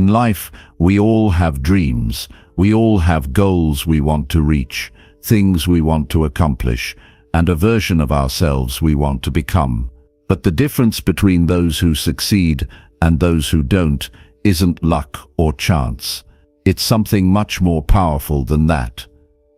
In life, we all have dreams. We all have goals we want to reach, things we want to accomplish, and a version of ourselves we want to become. But the difference between those who succeed and those who don't isn't luck or chance. It's something much more powerful than that.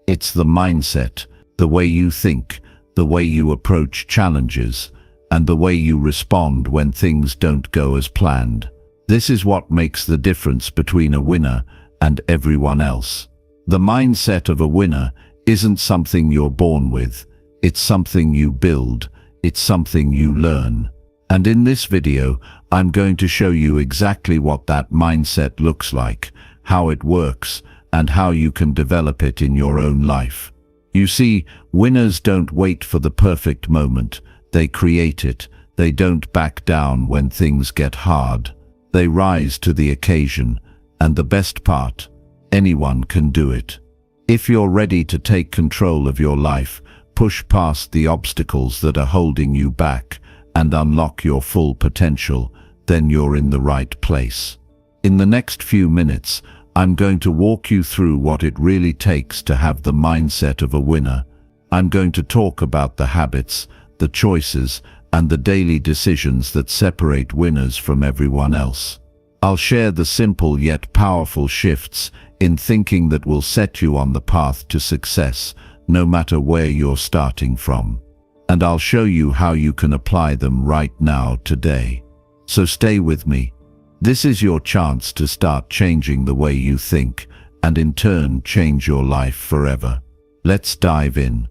It's the mindset, the way you think, the way you approach challenges, and the way you respond when things don't go as planned. This is what makes the difference between a winner and everyone else. The mindset of a winner isn't something you're born with. It's something you build. It's something you learn. And in this video, I'm going to show you exactly what that mindset looks like, how it works, and how you can develop it in your own life. You see, winners don't wait for the perfect moment. They create it. They don't back down when things get hard. They rise to the occasion. And the best part, anyone can do it. If you're ready to take control of your life, push past the obstacles that are holding you back, and unlock your full potential, then you're in the right place. In the next few minutes, I'm going to walk you through what it really takes to have the mindset of a winner. I'm going to talk about the habits, the choices, and the daily decisions that separate winners from everyone else. I'll share the simple yet powerful shifts in thinking that will set you on the path to success, no matter where you're starting from. And I'll show you how you can apply them right now, today. So stay with me. This is your chance to start changing the way you think, and in turn change your life forever. Let's dive in.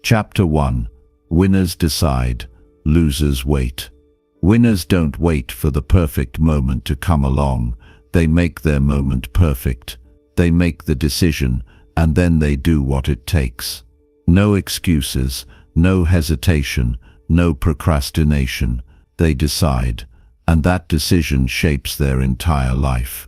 Chapter 1. Winners decide, losers wait. Winners don't wait for the perfect moment to come along. They make their moment perfect. They make the decision, and then they do what it takes. No excuses, no hesitation, no procrastination. They decide, and that decision shapes their entire life.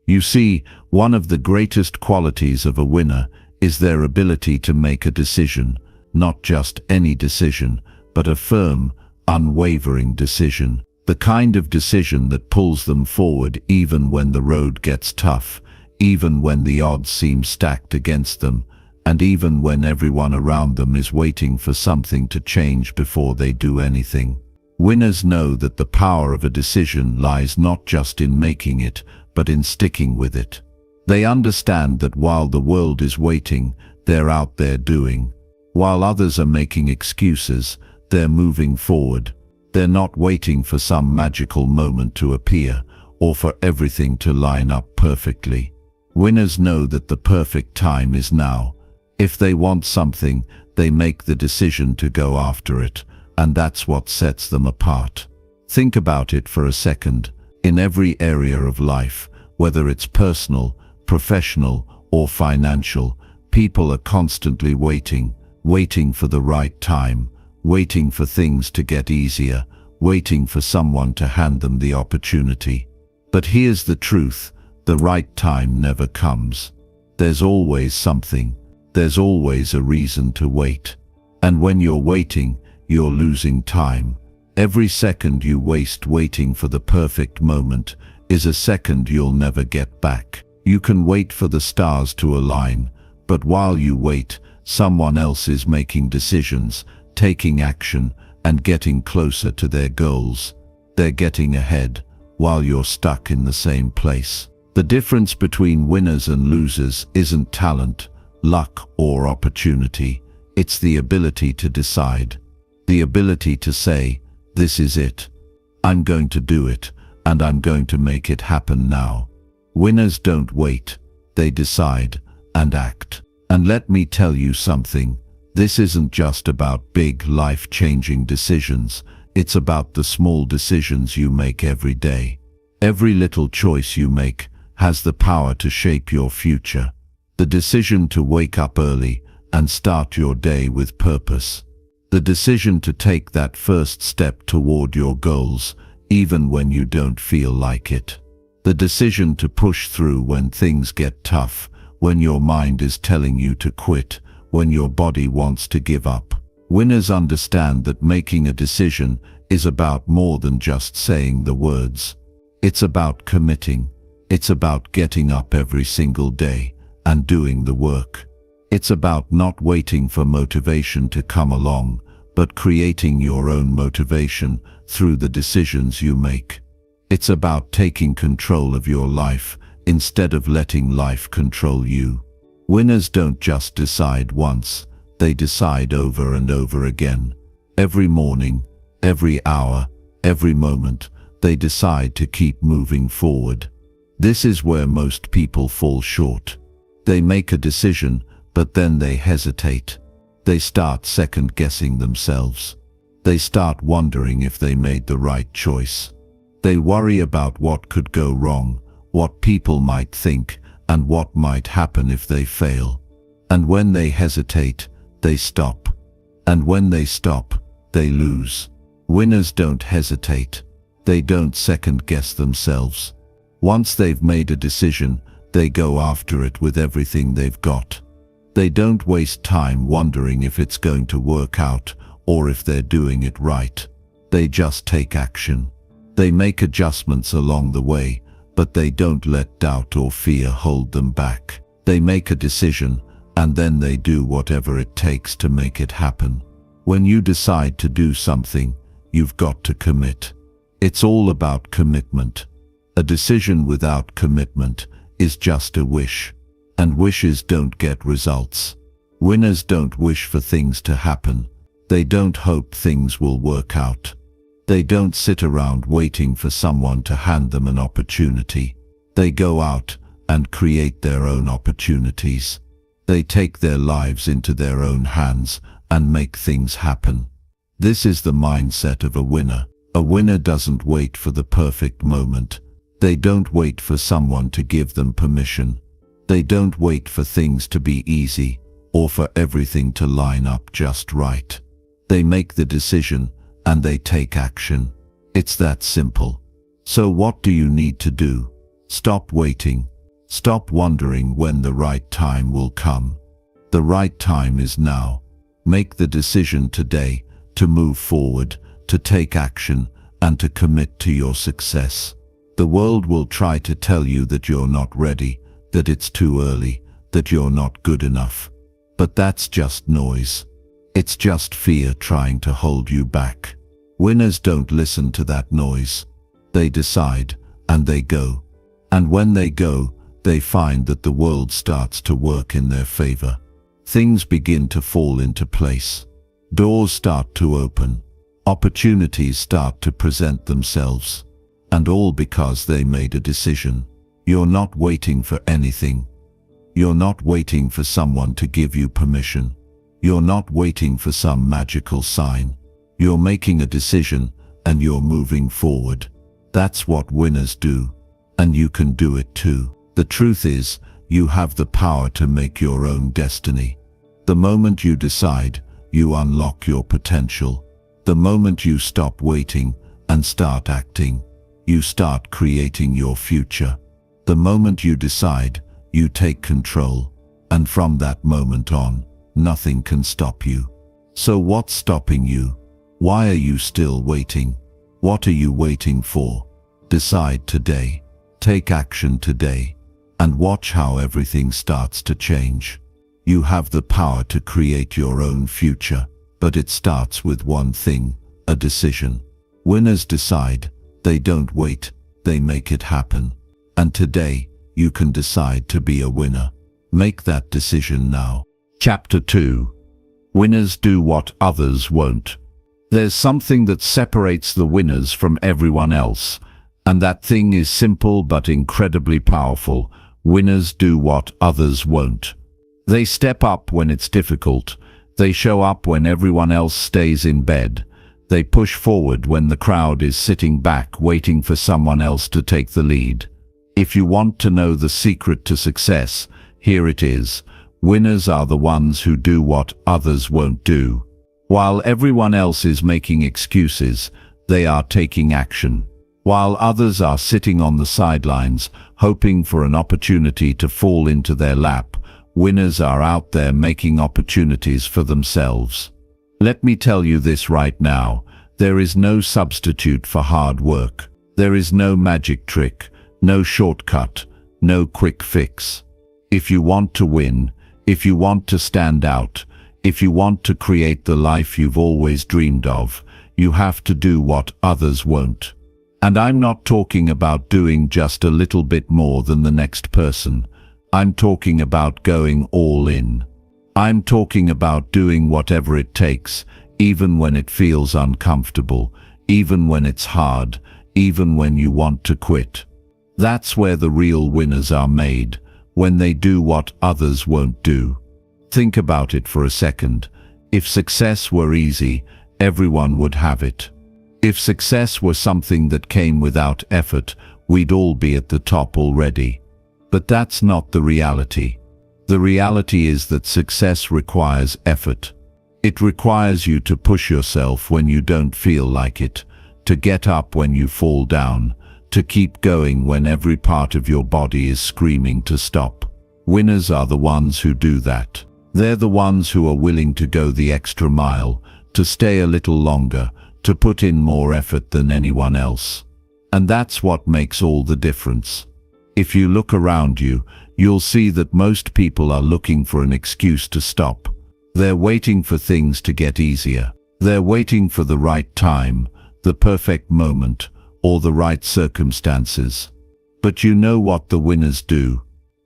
You see, one of the greatest qualities of a winner is their ability to make a decision, not just any decision, but a firm, unwavering decision. The kind of decision that pulls them forward even when the road gets tough, even when the odds seem stacked against them, and even when everyone around them is waiting for something to change before they do anything. Winners know that the power of a decision lies not just in making it, but in sticking with it. They understand that while the world is waiting, they're out there doing. While others are making excuses, they're moving forward. They're not waiting for some magical moment to appear, or for everything to line up perfectly. Winners know that the perfect time is now. If they want something, they make the decision to go after it, and that's what sets them apart. Think about it for a second. In every area of life, whether it's personal, professional, or financial, people are constantly waiting for the right time, waiting for things to get easier, waiting for someone to hand them the opportunity. But here's the truth, the right time never comes. There's always something. There's always a reason to wait. And when you're waiting, you're losing time. Every second you waste waiting for the perfect moment is a second you'll never get back. You can wait for the stars to align, but while you wait, someone else is making decisions, taking action, and getting closer to their goals. They're getting ahead, while you're stuck in the same place. The difference between winners and losers isn't talent, luck, or opportunity. It's the ability to decide. The ability to say, this is it. I'm going to do it, and I'm going to make it happen now. Winners don't wait. They decide and act. And let me tell you something. This isn't just about big, life-changing decisions. It's about the small decisions you make every day. Every little choice you make has the power to shape your future. The decision to wake up early and start your day with purpose. The decision to take that first step toward your goals, even when you don't feel like it. The decision to push through when things get tough, when your mind is telling you to quit, when your body wants to give up. Winners understand that making a decision is about more than just saying the words. It's about committing. It's about getting up every single day and doing the work. It's about not waiting for motivation to come along, but creating your own motivation through the decisions you make. It's about taking control of your life instead of letting life control you. Winners don't just decide once, they decide over and over again. Every morning, every hour, every moment, they decide to keep moving forward. This is where most people fall short. They make a decision, but then they hesitate. They start second-guessing themselves. They start wondering if they made the right choice. They worry about what could go wrong, what people might think, and what might happen if they fail. And when they hesitate, they stop. And when they stop, they lose. Winners don't hesitate. They don't second-guess themselves. Once they've made a decision, they go after it with everything they've got. They don't waste time wondering if it's going to work out or if they're doing it right. They just take action. They make adjustments along the way, but they don't let doubt or fear hold them back. They make a decision, and then they do whatever it takes to make it happen. When you decide to do something, you've got to commit. It's all about commitment. A decision without commitment is just a wish, and wishes don't get results. Winners don't wish for things to happen. They don't hope things will work out. They don't sit around waiting for someone to hand them an opportunity. They go out and create their own opportunities. They take their lives into their own hands and make things happen. This is the mindset of a winner. A winner doesn't wait for the perfect moment. They don't wait for someone to give them permission. They don't wait for things to be easy or for everything to line up just right. They make the decision and they take action. It's that simple. So what do you need to do? Stop waiting. Stop wondering when the right time will come. The right time is now. Make the decision today to move forward, to take action, and to commit to your success. The world will try to tell you that you're not ready, that it's too early, that you're not good enough. But that's just noise. It's just fear trying to hold you back. Winners don't listen to that noise. They decide, and they go. And when they go, they find that the world starts to work in their favor. Things begin to fall into place. Doors start to open. Opportunities start to present themselves. And all because they made a decision. You're not waiting for anything. You're not waiting for someone to give you permission. You're not waiting for some magical sign. You're making a decision and you're moving forward. That's what winners do. And you can do it too. The truth is, you have the power to make your own destiny. The moment you decide, you unlock your potential. The moment you stop waiting and start acting, you start creating your future. The moment you decide, you take control. And from that moment on, nothing can stop you. So what's stopping you? Why are you still waiting? What are you waiting for? Decide today. Take action today. And watch how everything starts to change. You have the power to create your own future, but it starts with one thing, a decision. Winners decide. They don't wait, they make it happen. And today, you can decide to be a winner. Make that decision now. Chapter 2. Winners do what others won't. There's something that separates the winners from everyone else, and that thing is simple but incredibly powerful. Winners do what others won't. They step up when it's difficult. They show up when everyone else stays in bed. They push forward when the crowd is sitting back waiting for someone else to take the lead. If you want to know the secret to success, here it is. Winners are the ones who do what others won't do. While everyone else is making excuses, they are taking action. While others are sitting on the sidelines, hoping for an opportunity to fall into their lap, winners are out there making opportunities for themselves. Let me tell you this right now, there is no substitute for hard work. There is no magic trick, No shortcut, no quick fix. If you want to win, if you want to stand out, if you want to create the life you've always dreamed of, you have to do what others won't. And I'm not talking about doing just a little bit more than the next person. I'm talking about going all in. I'm talking about doing whatever it takes, even when it feels uncomfortable, even when it's hard, even when you want to quit. That's where the real winners are made, when they do what others won't do. Think about it for a second. If success were easy, everyone would have it. If success were something that came without effort, we'd all be at the top already. But that's not the reality. The reality is that success requires effort. It requires you to push yourself when you don't feel like it, to get up when you fall down, to keep going when every part of your body is screaming to stop. Winners are the ones who do that. They're the ones who are willing to go the extra mile, to stay a little longer, to put in more effort than anyone else. And that's what makes all the difference. If you look around you, you'll see that most people are looking for an excuse to stop. They're waiting for things to get easier. They're waiting for the right time, the perfect moment, or the right circumstances. But you know what the winners do?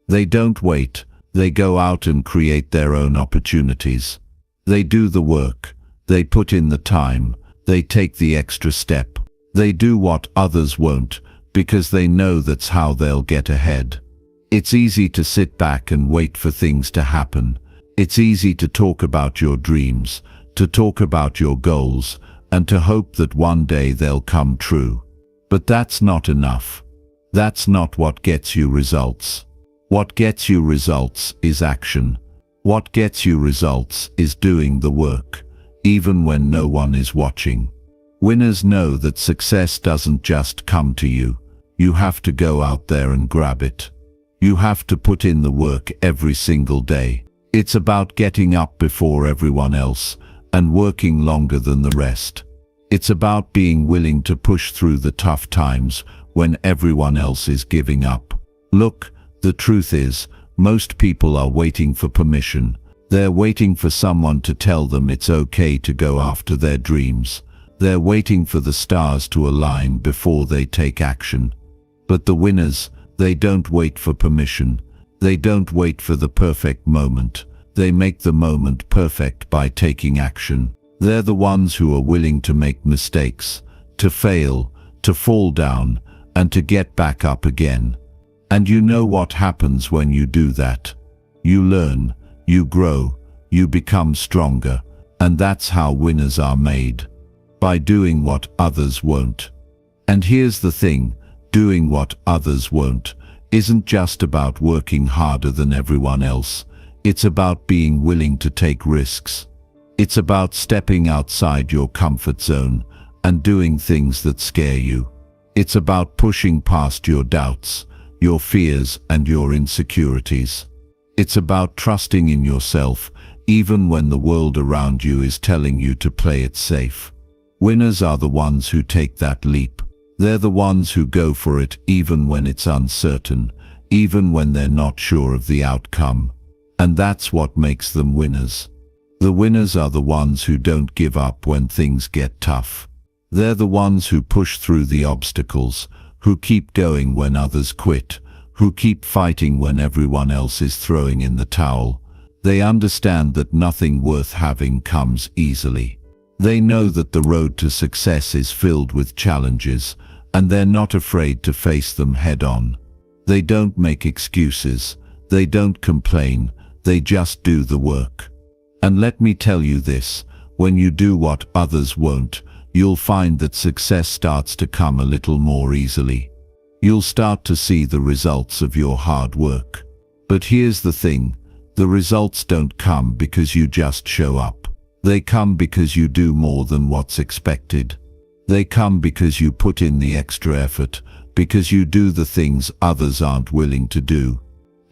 They don't wait. They go out and create their own opportunities. They do the work. They put in the time. They take the extra step. They do what others won't, because they know that's how they'll get ahead. It's easy to sit back and wait for things to happen. It's easy to talk about your dreams, to talk about your goals, and to hope that one day they'll come true. But that's not enough. That's not what gets you results. What gets you results is action. What gets you results is doing the work, even when no one is watching. Winners know that success doesn't just come to you. You have to go out there and grab it. You have to put in the work every single day. It's about getting up before everyone else and working longer than the rest. It's about being willing to push through the tough times when everyone else is giving up. Look, the truth is, most people are waiting for permission. They're waiting for someone to tell them it's okay to go after their dreams. They're waiting for the stars to align before they take action. But the winners, they don't wait for permission. They don't wait for the perfect moment. They make the moment perfect by taking action. They're the ones who are willing to make mistakes, to fail, to fall down, and to get back up again. And you know what happens when you do that? You learn, you grow, you become stronger, and that's how winners are made. By doing what others won't. And here's the thing, doing what others won't isn't just about working harder than everyone else. It's about being willing to take risks. It's about stepping outside your comfort zone and doing things that scare you. It's about pushing past your doubts, your fears, and your insecurities. It's about trusting in yourself, even when the world around you is telling you to play it safe. Winners are the ones who take that leap. They're the ones who go for it even when it's uncertain, even when they're not sure of the outcome. And that's what makes them winners. The winners are the ones who don't give up when things get tough. They're the ones who push through the obstacles, who keep going when others quit, who keep fighting when everyone else is throwing in the towel. They understand that nothing worth having comes easily. They know that the road to success is filled with challenges, and they're not afraid to face them head-on. They don't make excuses. They don't complain. They just do the work. And let me tell you this, when you do what others won't, you'll find that success starts to come a little more easily. You'll start to see the results of your hard work. But here's the thing, the results don't come because you just show up. They come because you do more than what's expected. They come because you put in the extra effort, because you do the things others aren't willing to do.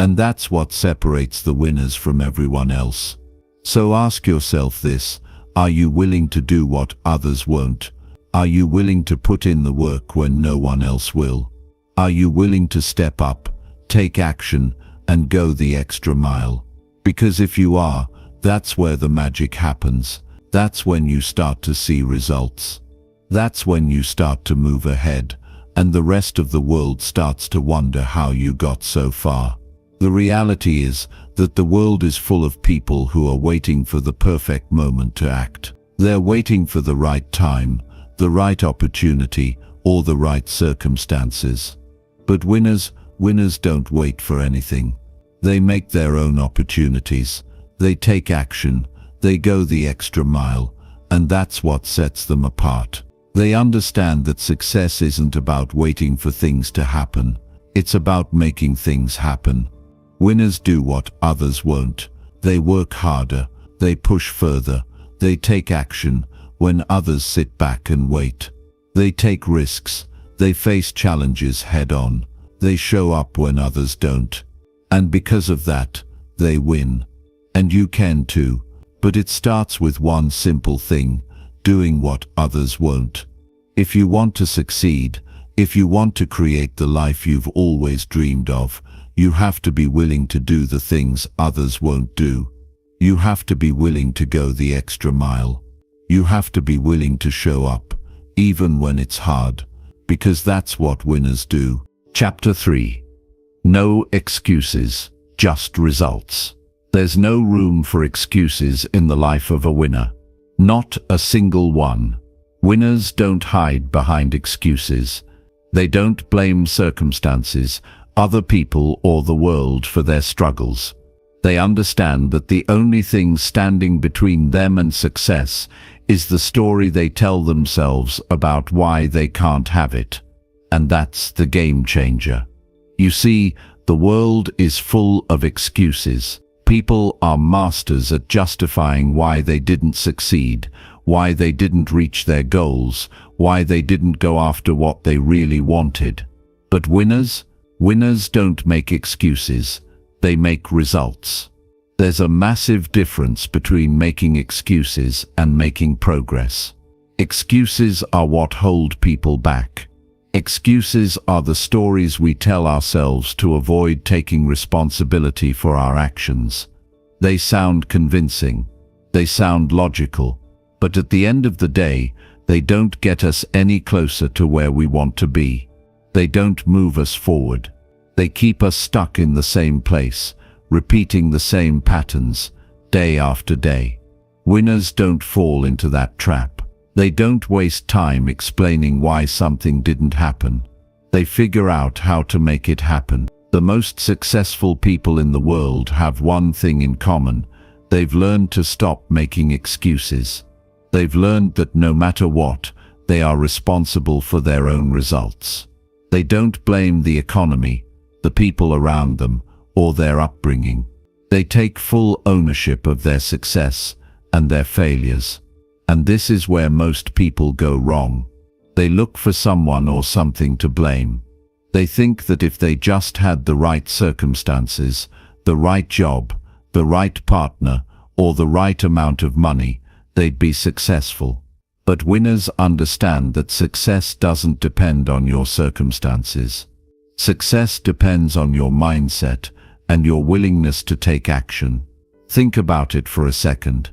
And that's what separates the winners from everyone else. So ask yourself this, are you willing to do what others won't? Are you willing to put in the work when no one else will? Are you willing to step up, take action, and go the extra mile? Because if you are, that's where the magic happens. That's when you start to see results. That's when you start to move ahead, and the rest of the world starts to wonder how you got so far. The reality is that the world is full of people who are waiting for the perfect moment to act. They're waiting for the right time, the right opportunity, or the right circumstances. But winners don't wait for anything. They make their own opportunities. They take action. They go the extra mile, and that's what sets them apart. They understand that success isn't about waiting for things to happen. It's about making things happen. Winners do what others won't. They work harder. They push further. They take action when others sit back and wait. They take risks. They face challenges head-on. They show up when others don't. And because of that, they win. And you can too. But it starts with one simple thing: doing what others won't. If you want to succeed, if you want to create the life you've always dreamed of, you have to be willing to do the things others won't do. You have to be willing to go the extra mile. You have to be willing to show up, even when it's hard, because that's what winners do. Chapter 3. No excuses, just results. There's no room for excuses in the life of a winner. Not a single one. Winners don't hide behind excuses. They don't blame circumstances, other people, or the world for their struggles. They understand that the only thing standing between them and success is the story they tell themselves about why they can't have it. And that's the game changer. You see, the world is full of excuses. People are masters at justifying why they didn't succeed, why they didn't reach their goals, why they didn't go after what they really wanted. But winners don't make excuses, they make results. There's a massive difference between making excuses and making progress. Excuses are what hold people back. Excuses are the stories we tell ourselves to avoid taking responsibility for our actions. They sound convincing. They sound logical. But at the end of the day, they don't get us any closer to where we want to be. They don't move us forward. They keep us stuck in the same place, repeating the same patterns, day after day. Winners don't fall into that trap. They don't waste time explaining why something didn't happen. They figure out how to make it happen. The most successful people in the world have one thing in common. They've learned to stop making excuses. They've learned that no matter what, they are responsible for their own results. They don't blame the economy, the people around them, or their upbringing. They take full ownership of their success and their failures. And this is where most people go wrong. They look for someone or something to blame. They think that if they just had the right circumstances, the right job, the right partner, or the right amount of money, they'd be successful. But winners understand that success doesn't depend on your circumstances. Success depends on your mindset and your willingness to take action. Think about it for a second.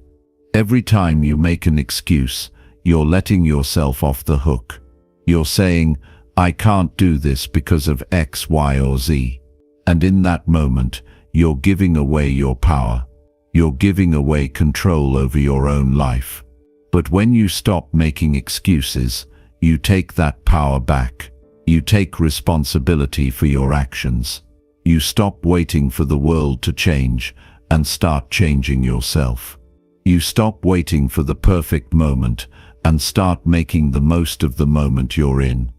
Every time you make an excuse, you're letting yourself off the hook. You're saying, I can't do this because of X, Y, or Z. And in that moment, you're giving away your power. You're giving away control over your own life. But when you stop making excuses, you take that power back. You take responsibility for your actions. You stop waiting for the world to change and start changing yourself. You stop waiting for the perfect moment and start making the most of the moment you're in.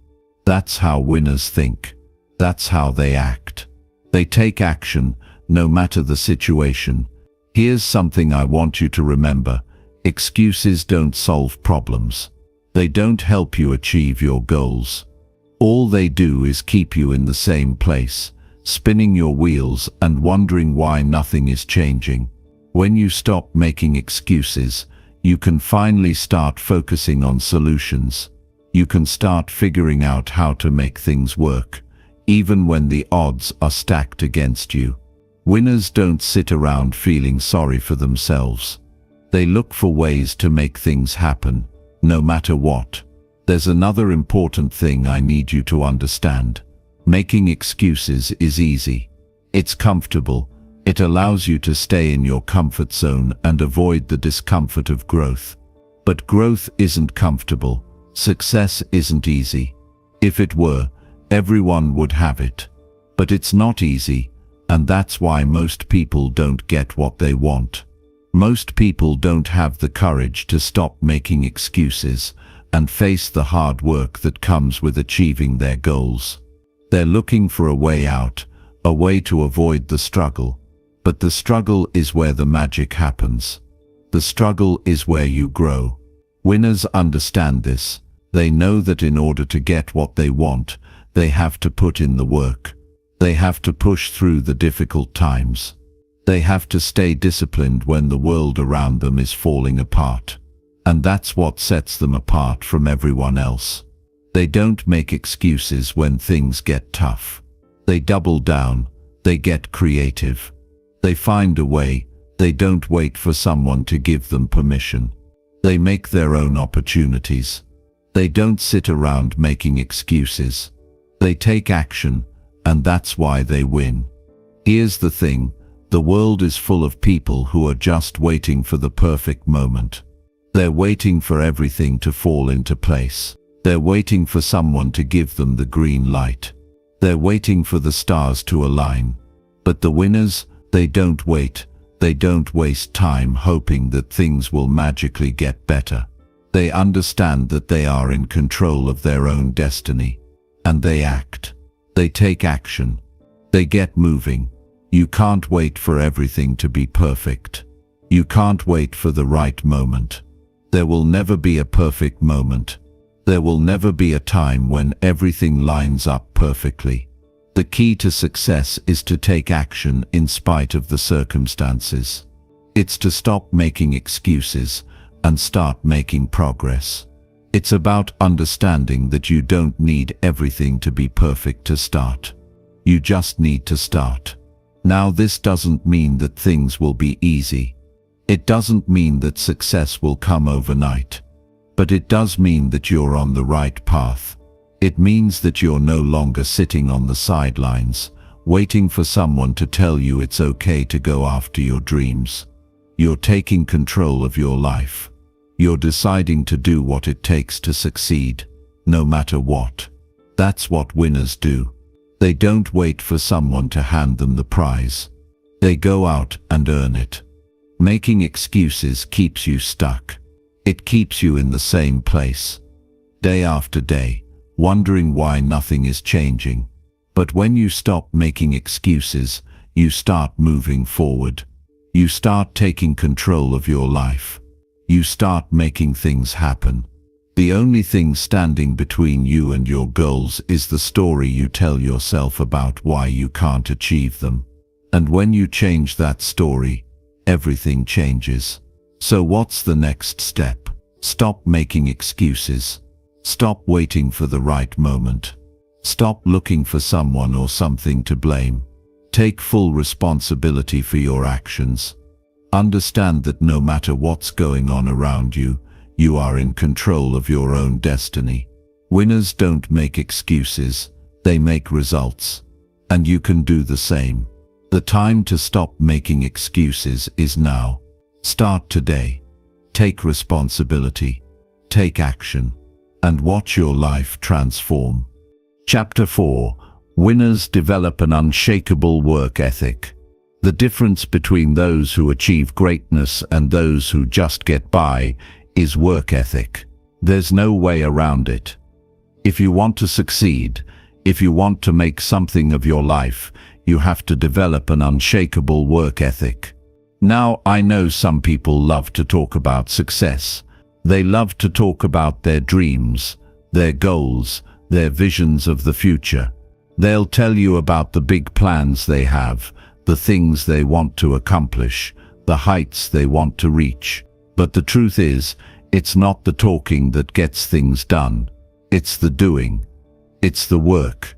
That's how winners think. That's how they act. They take action, no matter the situation. Here's something I want you to remember. Excuses don't solve problems. They don't help you achieve your goals. All they do is keep you in the same place, spinning your wheels and wondering why nothing is changing. When you stop making excuses, you can finally start focusing on solutions. You can start figuring out how to make things work. even when the odds are stacked against you. Winners don't sit around feeling sorry for themselves. They look for ways to make things happen, no matter what. There's another important thing I need you to understand. Making excuses is easy. It's comfortable. It allows you to stay in your comfort zone and avoid the discomfort of growth. But growth isn't comfortable. Success isn't easy. If it were, everyone would have it. But it's not easy, and that's why most people don't get what they want. Most people don't have the courage to stop making excuses and face the hard work that comes with achieving their goals. They're looking for a way out, a way to avoid the struggle. But the struggle is where the magic happens. The struggle is where you grow. Winners understand this. They know that in order to get what they want, they have to put in the work. They have to push through the difficult times. They have to stay disciplined when the world around them is falling apart. And that's what sets them apart from everyone else. They don't make excuses when things get tough. They double down. They get creative. They find a way. They don't wait for someone to give them permission. They make their own opportunities. They don't sit around making excuses. They take action, and that's why they win. Here's the thing, the world is full of people who are just waiting for the perfect moment. They're waiting for everything to fall into place. They're waiting for someone to give them the green light. They're waiting for the stars to align. But the winners, they don't wait. They don't waste time hoping that things will magically get better. They understand that they are in control of their own destiny. And they act. They take action. They get moving. You can't wait for everything to be perfect. You can't wait for the right moment. There will never be a perfect moment. There will never be a time when everything lines up perfectly. The key to success is to take action in spite of the circumstances. It's to stop making excuses and start making progress. It's about understanding that you don't need everything to be perfect to start. You just need to start. Now, this doesn't mean that things will be easy. It doesn't mean that success will come overnight. But it does mean that you're on the right path. It means that you're no longer sitting on the sidelines, waiting for someone to tell you it's okay to go after your dreams. You're taking control of your life. You're deciding to do what it takes to succeed, no matter what. That's what winners do. They don't wait for someone to hand them the prize. They go out and earn it. Making excuses keeps you stuck. It keeps you in the same place, day after day, wondering why nothing is changing. But when you stop making excuses, you start moving forward. You start taking control of your life. You start making things happen. The only thing standing between you and your goals is the story you tell yourself about why you can't achieve them. And when you change that story, everything changes. So what's the next step? Stop making excuses. Stop waiting for the right moment. Stop looking for someone or something to blame. Take full responsibility for your actions. Understand that no matter what's going on around you, you are in control of your own destiny. Winners don't make excuses, they make results. And you can do the same. The time to stop making excuses is now. Start today. Take responsibility. Take action. And watch your life transform. Chapter 4. Winners develop an unshakable work ethic. The difference between those who achieve greatness and those who just get by is work ethic. There's no way around it. If you want to succeed, if you want to make something of your life, you have to develop an unshakable work ethic. Now, I know some people love to talk about success. They love to talk about their dreams, their goals, their visions of the future. They'll tell you about the big plans they have, the things they want to accomplish, the heights they want to reach. But the truth is, it's not the talking that gets things done. It's the doing. It's the work.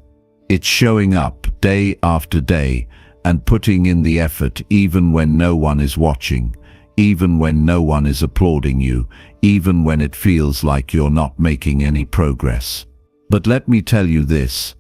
It's showing up day after day and putting in the effort even when no one is watching, even when no one is applauding you, even when it feels like you're not making any progress. But let me tell you this,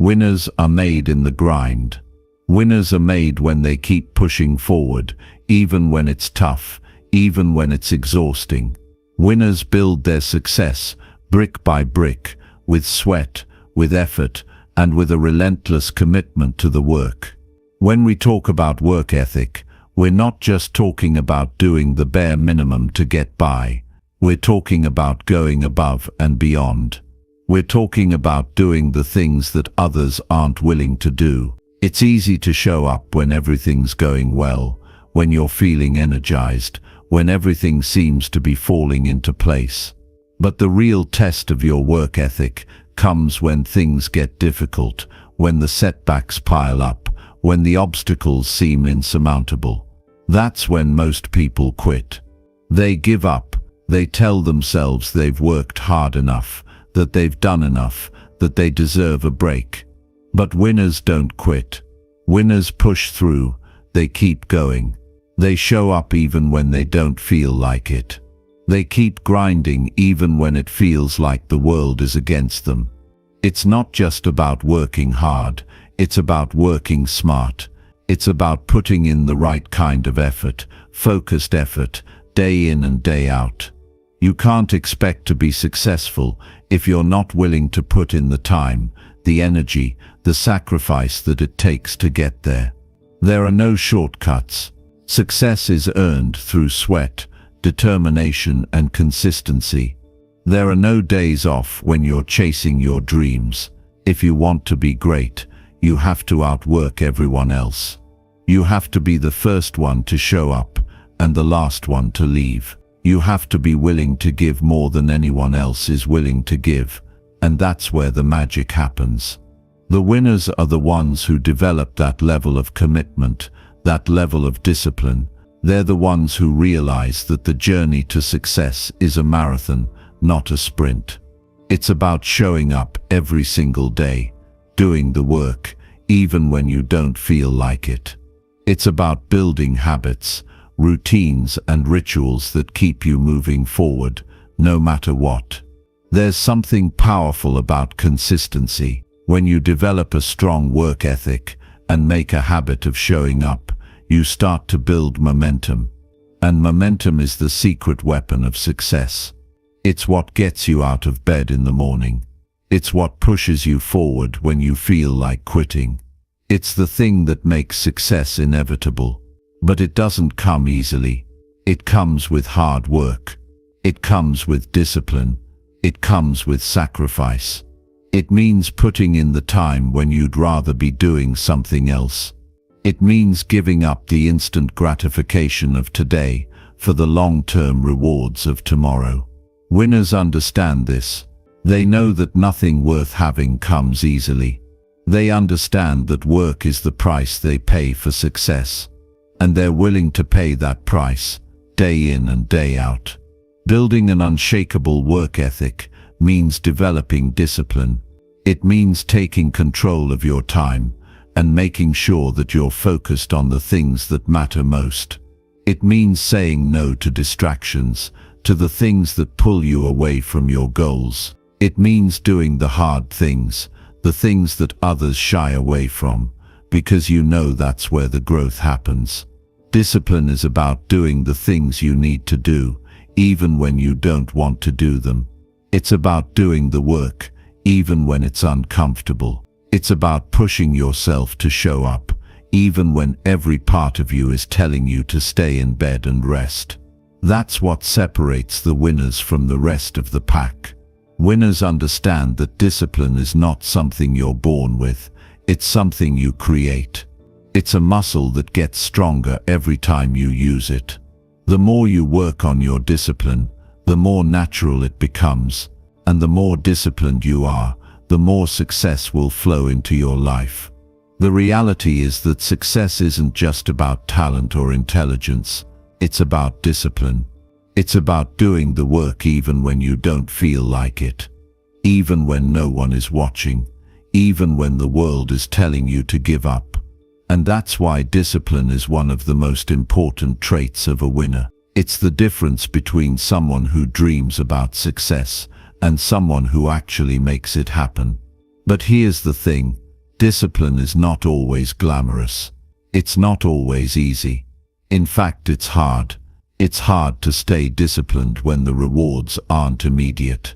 winners are made in the grind. Winners are made when they keep pushing forward, even when it's tough, even when it's exhausting. Winners build their success brick by brick, with sweat, with effort, and with a relentless commitment to the work. When we talk about work ethic, we're not just talking about doing the bare minimum to get by. We're talking about going above and beyond. We're talking about doing the things that others aren't willing to do. It's easy to show up when everything's going well, when you're feeling energized, when everything seems to be falling into place. But the real test of your work ethic comes when things get difficult, when the setbacks pile up, when the obstacles seem insurmountable. That's when most people quit. They give up. They tell themselves they've worked hard enough, that they've done enough, that they deserve a break. But winners don't quit. Winners push through. They keep going. They show up even when they don't feel like it. They keep grinding even when it feels like the world is against them. It's not just about working hard, it's about working smart. It's about putting in the right kind of effort, focused effort, day in and day out. You can't expect to be successful if you're not willing to put in the time, the energy, the sacrifice that it takes to get there. There are no shortcuts. Success is earned through sweat, determination, and consistency. There are no days off when you're chasing your dreams. If you want to be great, you have to outwork everyone else. You have to be the first one to show up and the last one to leave. You have to be willing to give more than anyone else is willing to give, and that's where the magic happens. The winners are the ones who develop that level of commitment, that level of discipline. They're the ones who realize that the journey to success is a marathon, not a sprint. It's about showing up every single day, doing the work, even when you don't feel like it. It's about building habits, routines, and rituals that keep you moving forward, no matter what. There's something powerful about consistency. When you develop a strong work ethic and make a habit of showing up, you start to build momentum. And momentum is the secret weapon of success. It's what gets you out of bed in the morning. It's what pushes you forward when you feel like quitting. It's the thing that makes success inevitable. But it doesn't come easily. It comes with hard work. It comes with discipline. It comes with sacrifice. It means putting in the time when you'd rather be doing something else. It means giving up the instant gratification of today for the long-term rewards of tomorrow. Winners understand this. They know that nothing worth having comes easily. They understand that work is the price they pay for success. And they're willing to pay that price, day in and day out. Building an unshakable work ethic means developing discipline. It means taking control of your time and making sure that you're focused on the things that matter most. It means saying no to distractions, to the things that pull you away from your goals. It means doing the hard things, the things that others shy away from, because you know that's where the growth happens. Discipline is about doing the things you need to do, even when you don't want to do them. It's about doing the work, even when it's uncomfortable. It's about pushing yourself to show up, even when every part of you is telling you to stay in bed and rest. That's what separates the winners from the rest of the pack. Winners understand that discipline is not something you're born with, it's something you create. It's a muscle that gets stronger every time you use it. The more you work on your discipline, the more natural it becomes, and the more disciplined you are, the more success will flow into your life. The reality is that success isn't just about talent or intelligence, it's about discipline. It's about doing the work even when you don't feel like it, even when no one is watching, even when the world is telling you to give up. And that's why discipline is one of the most important traits of a winner. It's the difference between someone who dreams about success and someone who actually makes it happen. But here's the thing, discipline is not always glamorous. It's not always easy. In fact, it's hard. It's hard to stay disciplined when the rewards aren't immediate.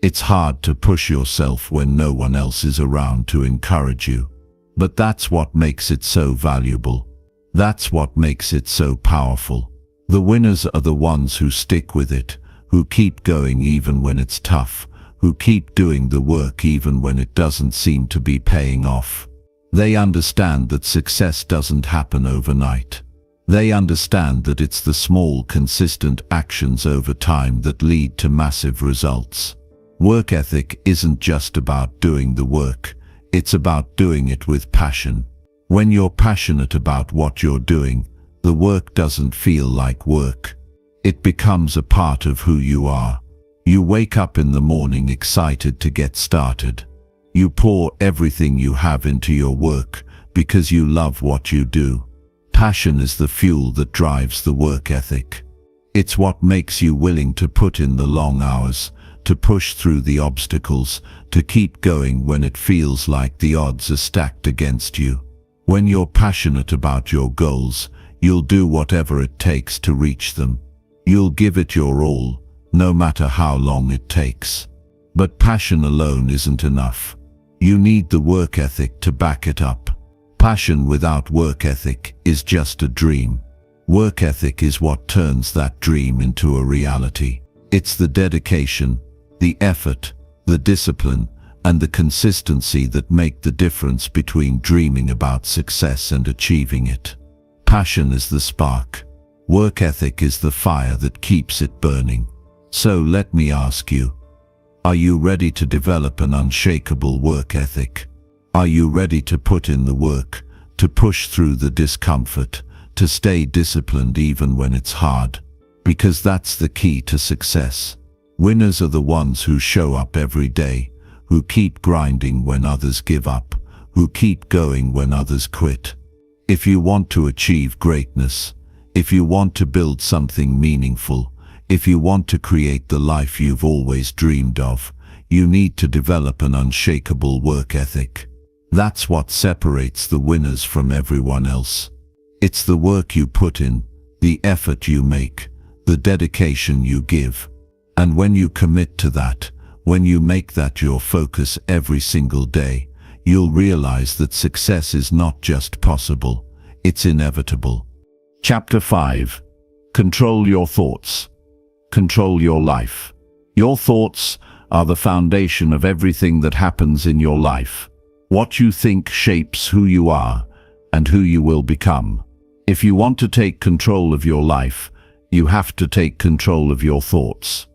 It's hard to push yourself when no one else is around to encourage you. But that's what makes it so valuable. That's what makes it so powerful. The winners are the ones who stick with it, who keep going even when it's tough, who keep doing the work even when it doesn't seem to be paying off. They understand that success doesn't happen overnight. They understand that it's the small, consistent actions over time that lead to massive results. Work ethic isn't just about doing the work, it's about doing it with passion. When you're passionate about what you're doing, the work doesn't feel like work. It becomes a part of who you are. You wake up in the morning excited to get started. You pour everything you have into your work because you love what you do. Passion is the fuel that drives the work ethic. It's what makes you willing to put in the long hours, to push through the obstacles, to keep going when it feels like the odds are stacked against you. When you're passionate about your goals, you'll do whatever it takes to reach them. You'll give it your all, no matter how long it takes. But passion alone isn't enough. You need the work ethic to back it up. Passion without work ethic is just a dream. Work ethic is what turns that dream into a reality. It's the dedication, the effort, the discipline, and the consistency that make the difference between dreaming about success and achieving it. Passion is the spark. Work ethic is the fire that keeps it burning. So let me ask you, are you ready to develop an unshakable work ethic? Are you ready to put in the work, to push through the discomfort, to stay disciplined even when it's hard? Because that's the key to success. Winners are the ones who show up every day, who keep grinding when others give up, who keep going when others quit. If you want to achieve greatness, if you want to build something meaningful, if you want to create the life you've always dreamed of, you need to develop an unshakable work ethic. That's what separates the winners from everyone else. It's the work you put in, the effort you make, the dedication you give. And when you commit to that, when you make that your focus every single day, you'll realize that success is not just possible, it's inevitable. Chapter 5. Control your thoughts. Control your life. Your thoughts are the foundation of everything that happens in your life. What you think shapes who you are and who you will become. If you want to take control of your life, you have to take control of your thoughts.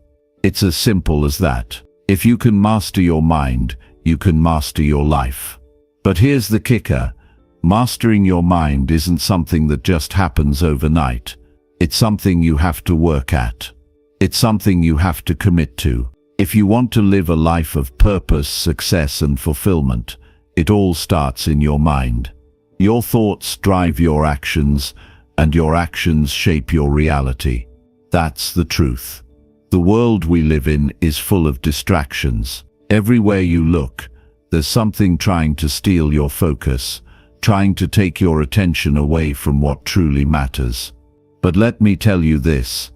It's as simple as that. If you can master your mind, you can master your life. But here's the kicker. Mastering your mind isn't something that just happens overnight. It's something you have to work at. It's something you have to commit to. If you want to live a life of purpose, success, and fulfillment, it all starts in your mind. Your thoughts drive your actions, and your actions shape your reality. That's the truth. The world we live in is full of distractions. Everywhere you look, there's something trying to steal your focus, trying to take your attention away from what truly matters. But let me tell you this.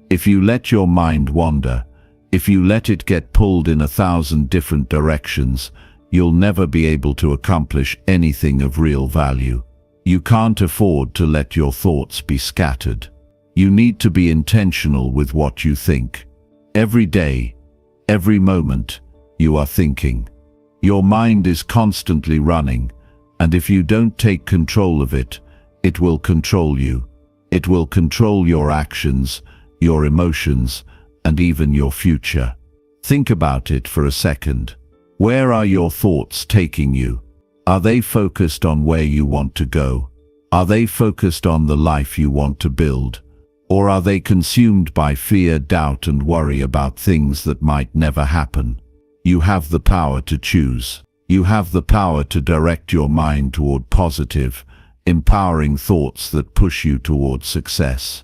If you let your mind wander, if you let it get pulled in 1,000 different directions, you'll never be able to accomplish anything of real value. You can't afford to let your thoughts be scattered. You need to be intentional with what you think. Every day, every moment, you are thinking. Your mind is constantly running, and if you don't take control of it, it will control you. It will control your actions, your emotions, and even your future. Think about it for a second. Where are your thoughts taking you? Are they focused on where you want to go? Are they focused on the life you want to build? Or are they consumed by fear, doubt, and worry about things that might never happen? You have the power to choose. You have the power to direct your mind toward positive, empowering thoughts that push you toward success.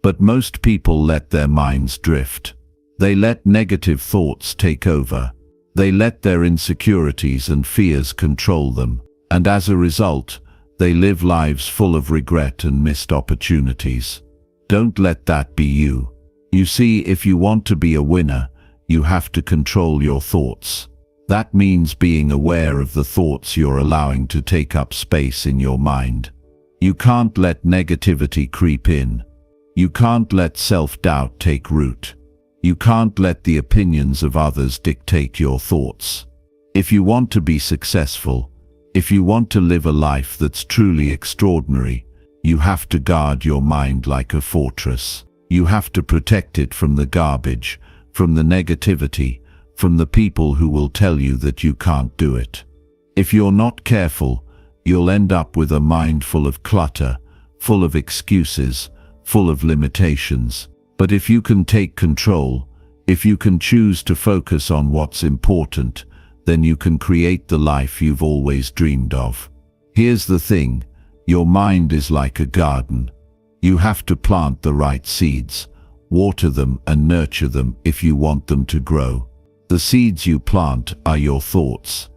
But most people let their minds drift. They let negative thoughts take over. They let their insecurities and fears control them. And as a result, they live lives full of regret and missed opportunities. Don't let that be you. You see, if you want to be a winner, you have to control your thoughts. That means being aware of the thoughts you're allowing to take up space in your mind. You can't let negativity creep in. You can't let self-doubt take root. You can't let the opinions of others dictate your thoughts. If you want to be successful, if you want to live a life that's truly extraordinary, you have to guard your mind like a fortress. You have to protect it from the garbage, from the negativity, from the people who will tell you that you can't do it. If you're not careful, you'll end up with a mind full of clutter, full of excuses, full of limitations. But if you can take control, if you can choose to focus on what's important, then you can create the life you've always dreamed of. Here's the thing, your mind is like a garden. You have to plant the right seeds, water them and nurture them if you want them to grow. The seeds you plant are your thoughts,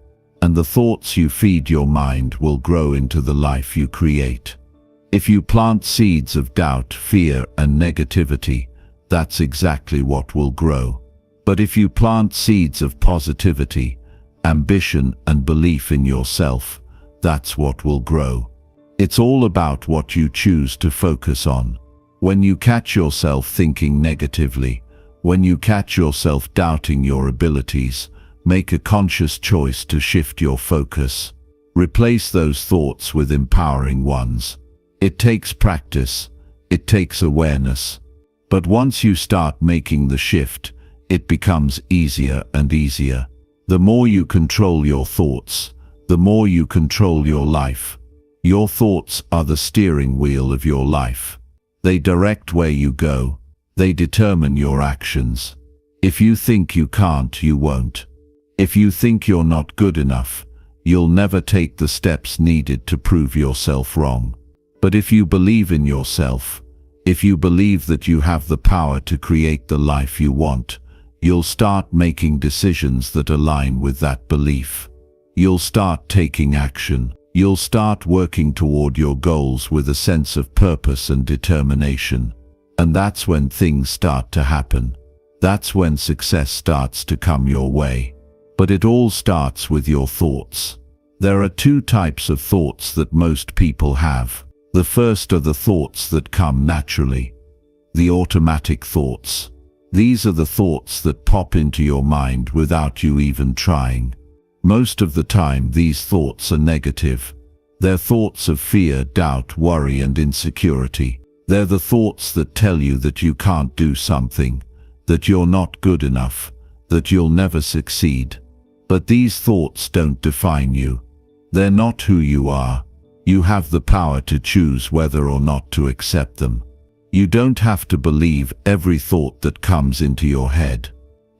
and the thoughts you feed your mind will grow into the life you create. If you plant seeds of doubt, fear, and negativity, that's exactly what will grow. But if you plant seeds of positivity, ambition, and belief in yourself, that's what will grow. It's all about what you choose to focus on. When you catch yourself thinking negatively, when you catch yourself doubting your abilities, make a conscious choice to shift your focus. Replace those thoughts with empowering ones. It takes practice, it takes awareness. But once you start making the shift, it becomes easier and easier. The more you control your thoughts, the more you control your life. Your thoughts are the steering wheel of your life. They direct where you go. They determine your actions. If you think you can't, you won't. If you think you're not good enough, you'll never take the steps needed to prove yourself wrong. But if you believe in yourself, if you believe that you have the power to create the life you want, you'll start making decisions that align with that belief. You'll start taking action. You'll start working toward your goals with a sense of purpose and determination. And that's when things start to happen. That's when success starts to come your way. But it all starts with your thoughts. There are two types of thoughts that most people have. The first are the thoughts that come naturally. The automatic thoughts. These are the thoughts that pop into your mind without you even trying. Most of the time, these thoughts are negative. They're thoughts of fear, doubt, worry, and insecurity. They're the thoughts that tell you that you can't do something, that you're not good enough, that you'll never succeed. But these thoughts don't define you. They're not who you are. You have the power to choose whether or not to accept them. You don't have to believe every thought that comes into your head.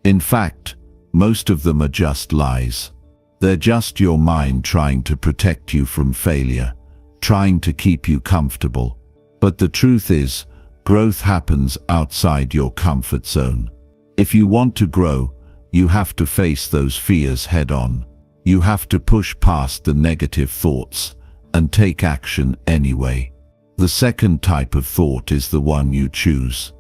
In fact, most of them are just lies. They're just your mind trying to protect you from failure, trying to keep you comfortable. But the truth is, growth happens outside your comfort zone. If you want to grow, you have to face those fears head on. You have to push past the negative thoughts and take action anyway. The second type of thought is the one you choose.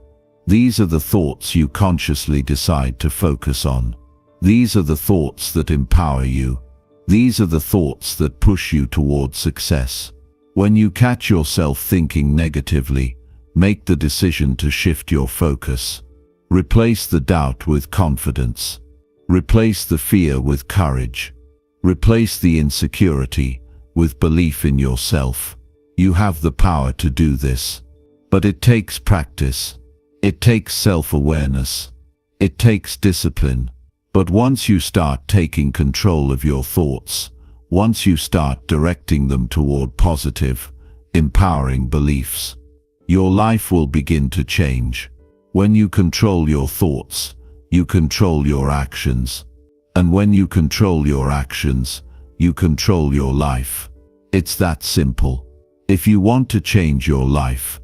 These are the thoughts you consciously decide to focus on. These are the thoughts that empower you. These are the thoughts that push you toward success. When you catch yourself thinking negatively, make the decision to shift your focus. Replace the doubt with confidence. Replace the fear with courage. Replace the insecurity with belief in yourself. You have the power to do this. But it takes practice. It takes self-awareness. It takes discipline. But once you start taking control of your thoughts, once you start directing them toward positive, empowering beliefs, your life will begin to change. When you control your thoughts, you control your actions. And when you control your actions, you control your life. It's that simple. If you want to change your life,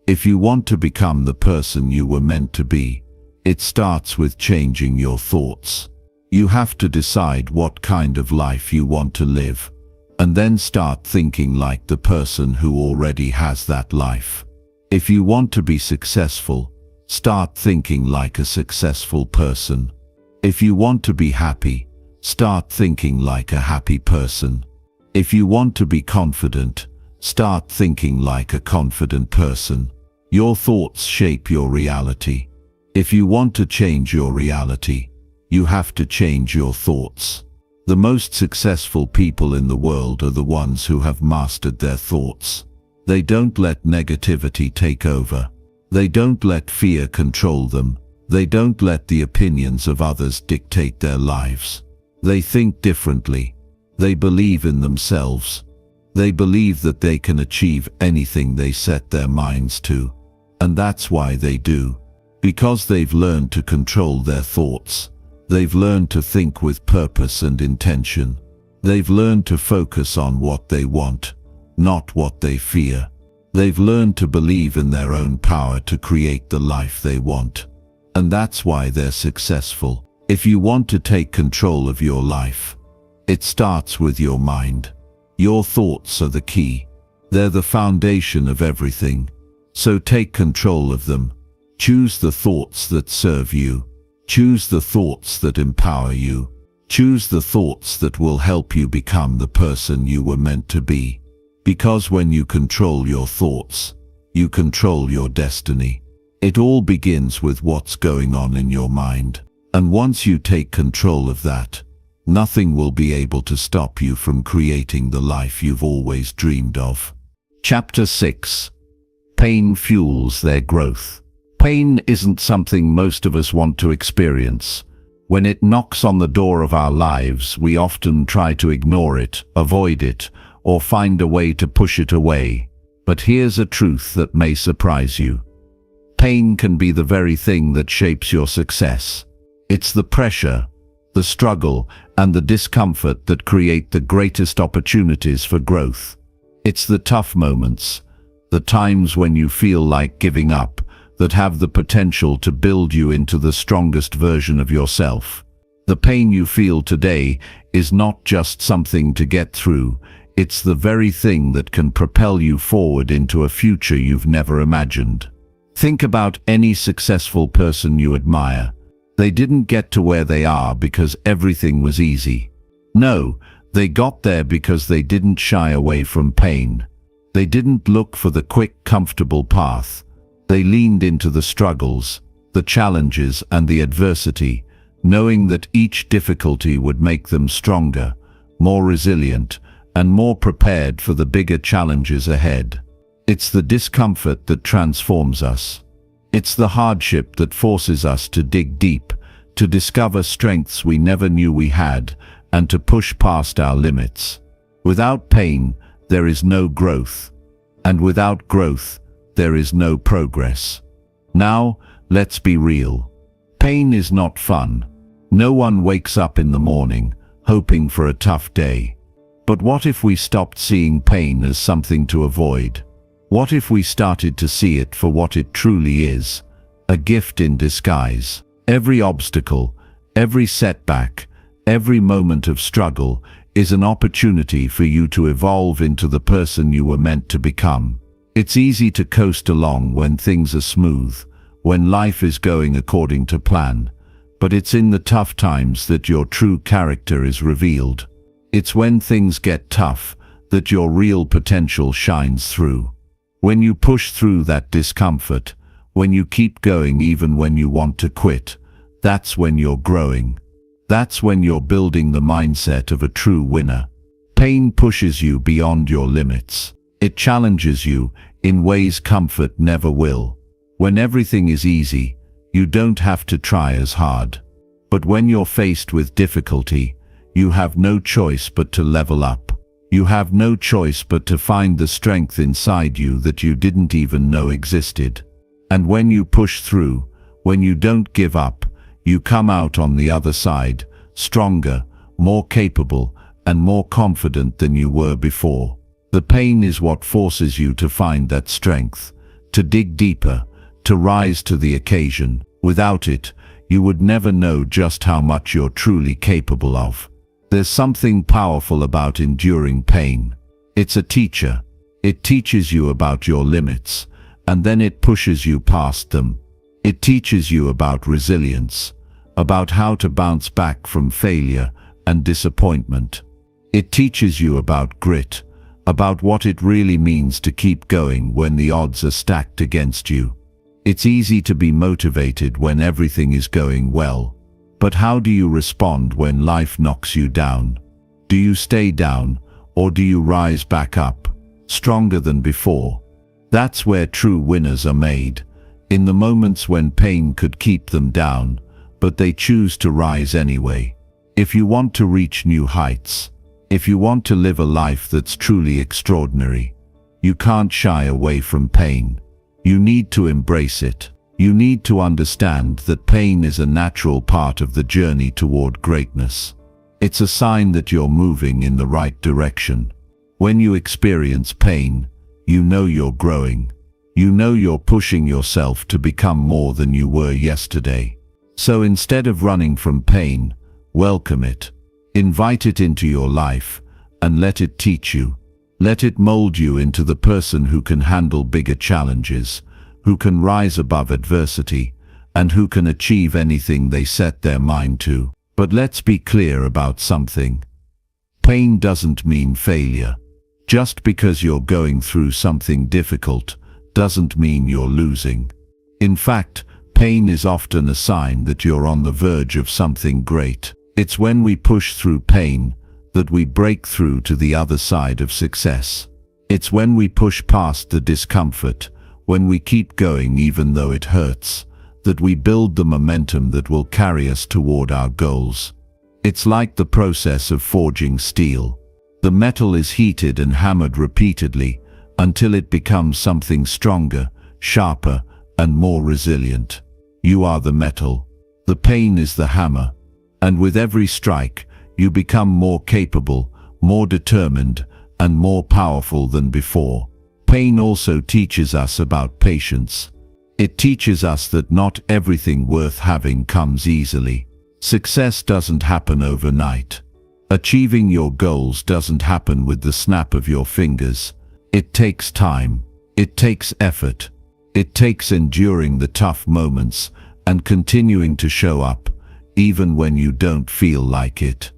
if you want to become the person you were meant to be, it starts with changing your thoughts. You have to decide what kind of life you want to live, and then start thinking like the person who already has that life. If you want to be successful, start thinking like a successful person. If you want to be happy, start thinking like a happy person. If you want to be confident, start thinking like a confident person. Your thoughts shape your reality. If you want to change your reality, you have to change your thoughts. The most successful people in the world are the ones who have mastered their thoughts. They don't let negativity take over. They don't let fear control them. They don't let the opinions of others dictate their lives. They think differently. They believe in themselves. They believe that they can achieve anything they set their minds to. And that's why they do. Because they've learned to control their thoughts. They've learned to think with purpose and intention. They've learned to focus on what they want, not what they fear. They've learned to believe in their own power to create the life they want. And that's why they're successful. If you want to take control of your life, it starts with your mind. Your thoughts are the key. They're the foundation of everything. So take control of them. Choose the thoughts that serve you. Choose the thoughts that empower you. Choose the thoughts that will help you become the person you were meant to be. Because when you control your thoughts, you control your destiny. It all begins with what's going on in your mind. And once you take control of that, nothing will be able to stop you from creating the life you've always dreamed of. Chapter 6. Pain fuels their growth. Pain isn't something most of us want to experience. When it knocks on the door of our lives, we often try to ignore it, avoid it, or find a way to push it away. But here's a truth that may surprise you. Pain can be the very thing that shapes your success. It's the pressure, the struggle, and the discomfort that create the greatest opportunities for growth. It's the tough moments, the times when you feel like giving up, that have the potential to build you into the strongest version of yourself. The pain you feel today is not just something to get through, it's the very thing that can propel you forward into a future you've never imagined. Think about any successful person you admire. They didn't get to where they are because everything was easy. No, they got there because they didn't shy away from pain. They didn't look for the quick, comfortable path. They leaned into the struggles, the challenges, and the adversity, knowing that each difficulty would make them stronger, more resilient, and more prepared for the bigger challenges ahead. It's the discomfort that transforms us. It's the hardship that forces us to dig deep, to discover strengths we never knew we had, and to push past our limits. Without pain, there is no growth. And without growth, there is no progress. Now, let's be real. Pain is not fun. No one wakes up in the morning, hoping for a tough day. But what if we stopped seeing pain as something to avoid? What if we started to see it for what it truly is? A gift in disguise. Every obstacle, every setback, every moment of struggle is an opportunity for you to evolve into the person you were meant to become. It's easy to coast along when things are smooth, when life is going according to plan, but it's in the tough times that your true character is revealed. It's when things get tough that your real potential shines through. When you push through that discomfort, when you keep going even when you want to quit, that's when you're growing. That's when you're building the mindset of a true winner. Pain pushes you beyond your limits. It challenges you in ways comfort never will. When everything is easy, you don't have to try as hard. But when you're faced with difficulty, you have no choice but to level up. You have no choice but to find the strength inside you that you didn't even know existed. And when you push through, when you don't give up, you come out on the other side, stronger, more capable, and more confident than you were before. The pain is what forces you to find that strength, to dig deeper, to rise to the occasion. Without it, you would never know just how much you're truly capable of. There's something powerful about enduring pain. It's a teacher. It teaches you about your limits, and then it pushes you past them. It teaches you about resilience, about how to bounce back from failure and disappointment. It teaches you about grit, about what it really means to keep going when the odds are stacked against you. It's easy to be motivated when everything is going well. But how do you respond when life knocks you down? Do you stay down, or do you rise back up, stronger than before? That's where true winners are made, in the moments when pain could keep them down, but they choose to rise anyway. If you want to reach new heights, if you want to live a life that's truly extraordinary, you can't shy away from pain. You need to embrace it. You need to understand that pain is a natural part of the journey toward greatness. It's a sign that you're moving in the right direction. When you experience pain, you know you're growing. You know you're pushing yourself to become more than you were yesterday. So instead of running from pain, welcome it. Invite it into your life and let it teach you. Let it mold you into the person who can handle bigger challenges, who can rise above adversity, and who can achieve anything they set their mind to. But let's be clear about something. Pain doesn't mean failure. Just because you're going through something difficult doesn't mean you're losing. In fact, pain is often a sign that you're on the verge of something great. It's when we push through pain that we break through to the other side of success. It's when we push past the discomfort, when we keep going even though it hurts, that we build the momentum that will carry us toward our goals. It's like the process of forging steel. The metal is heated and hammered repeatedly until it becomes something stronger, sharper, and more resilient. You are the metal. The pain is the hammer. And with every strike, you become more capable, more determined, and more powerful than before. Pain also teaches us about patience. It teaches us that not everything worth having comes easily. Success doesn't happen overnight. Achieving your goals doesn't happen with the snap of your fingers. It takes time. It takes effort. It takes enduring the tough moments and continuing to show up, even when you don't feel like it.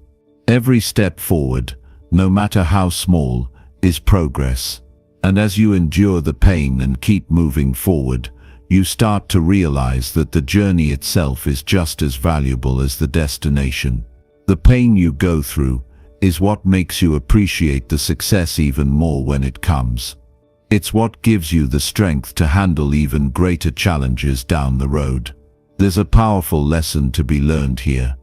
Every step forward, no matter how small, is progress. And as you endure the pain and keep moving forward, you start to realize that the journey itself is just as valuable as the destination. The pain you go through is what makes you appreciate the success even more when it comes. It's what gives you the strength to handle even greater challenges down the road. There's a powerful lesson to be learned here.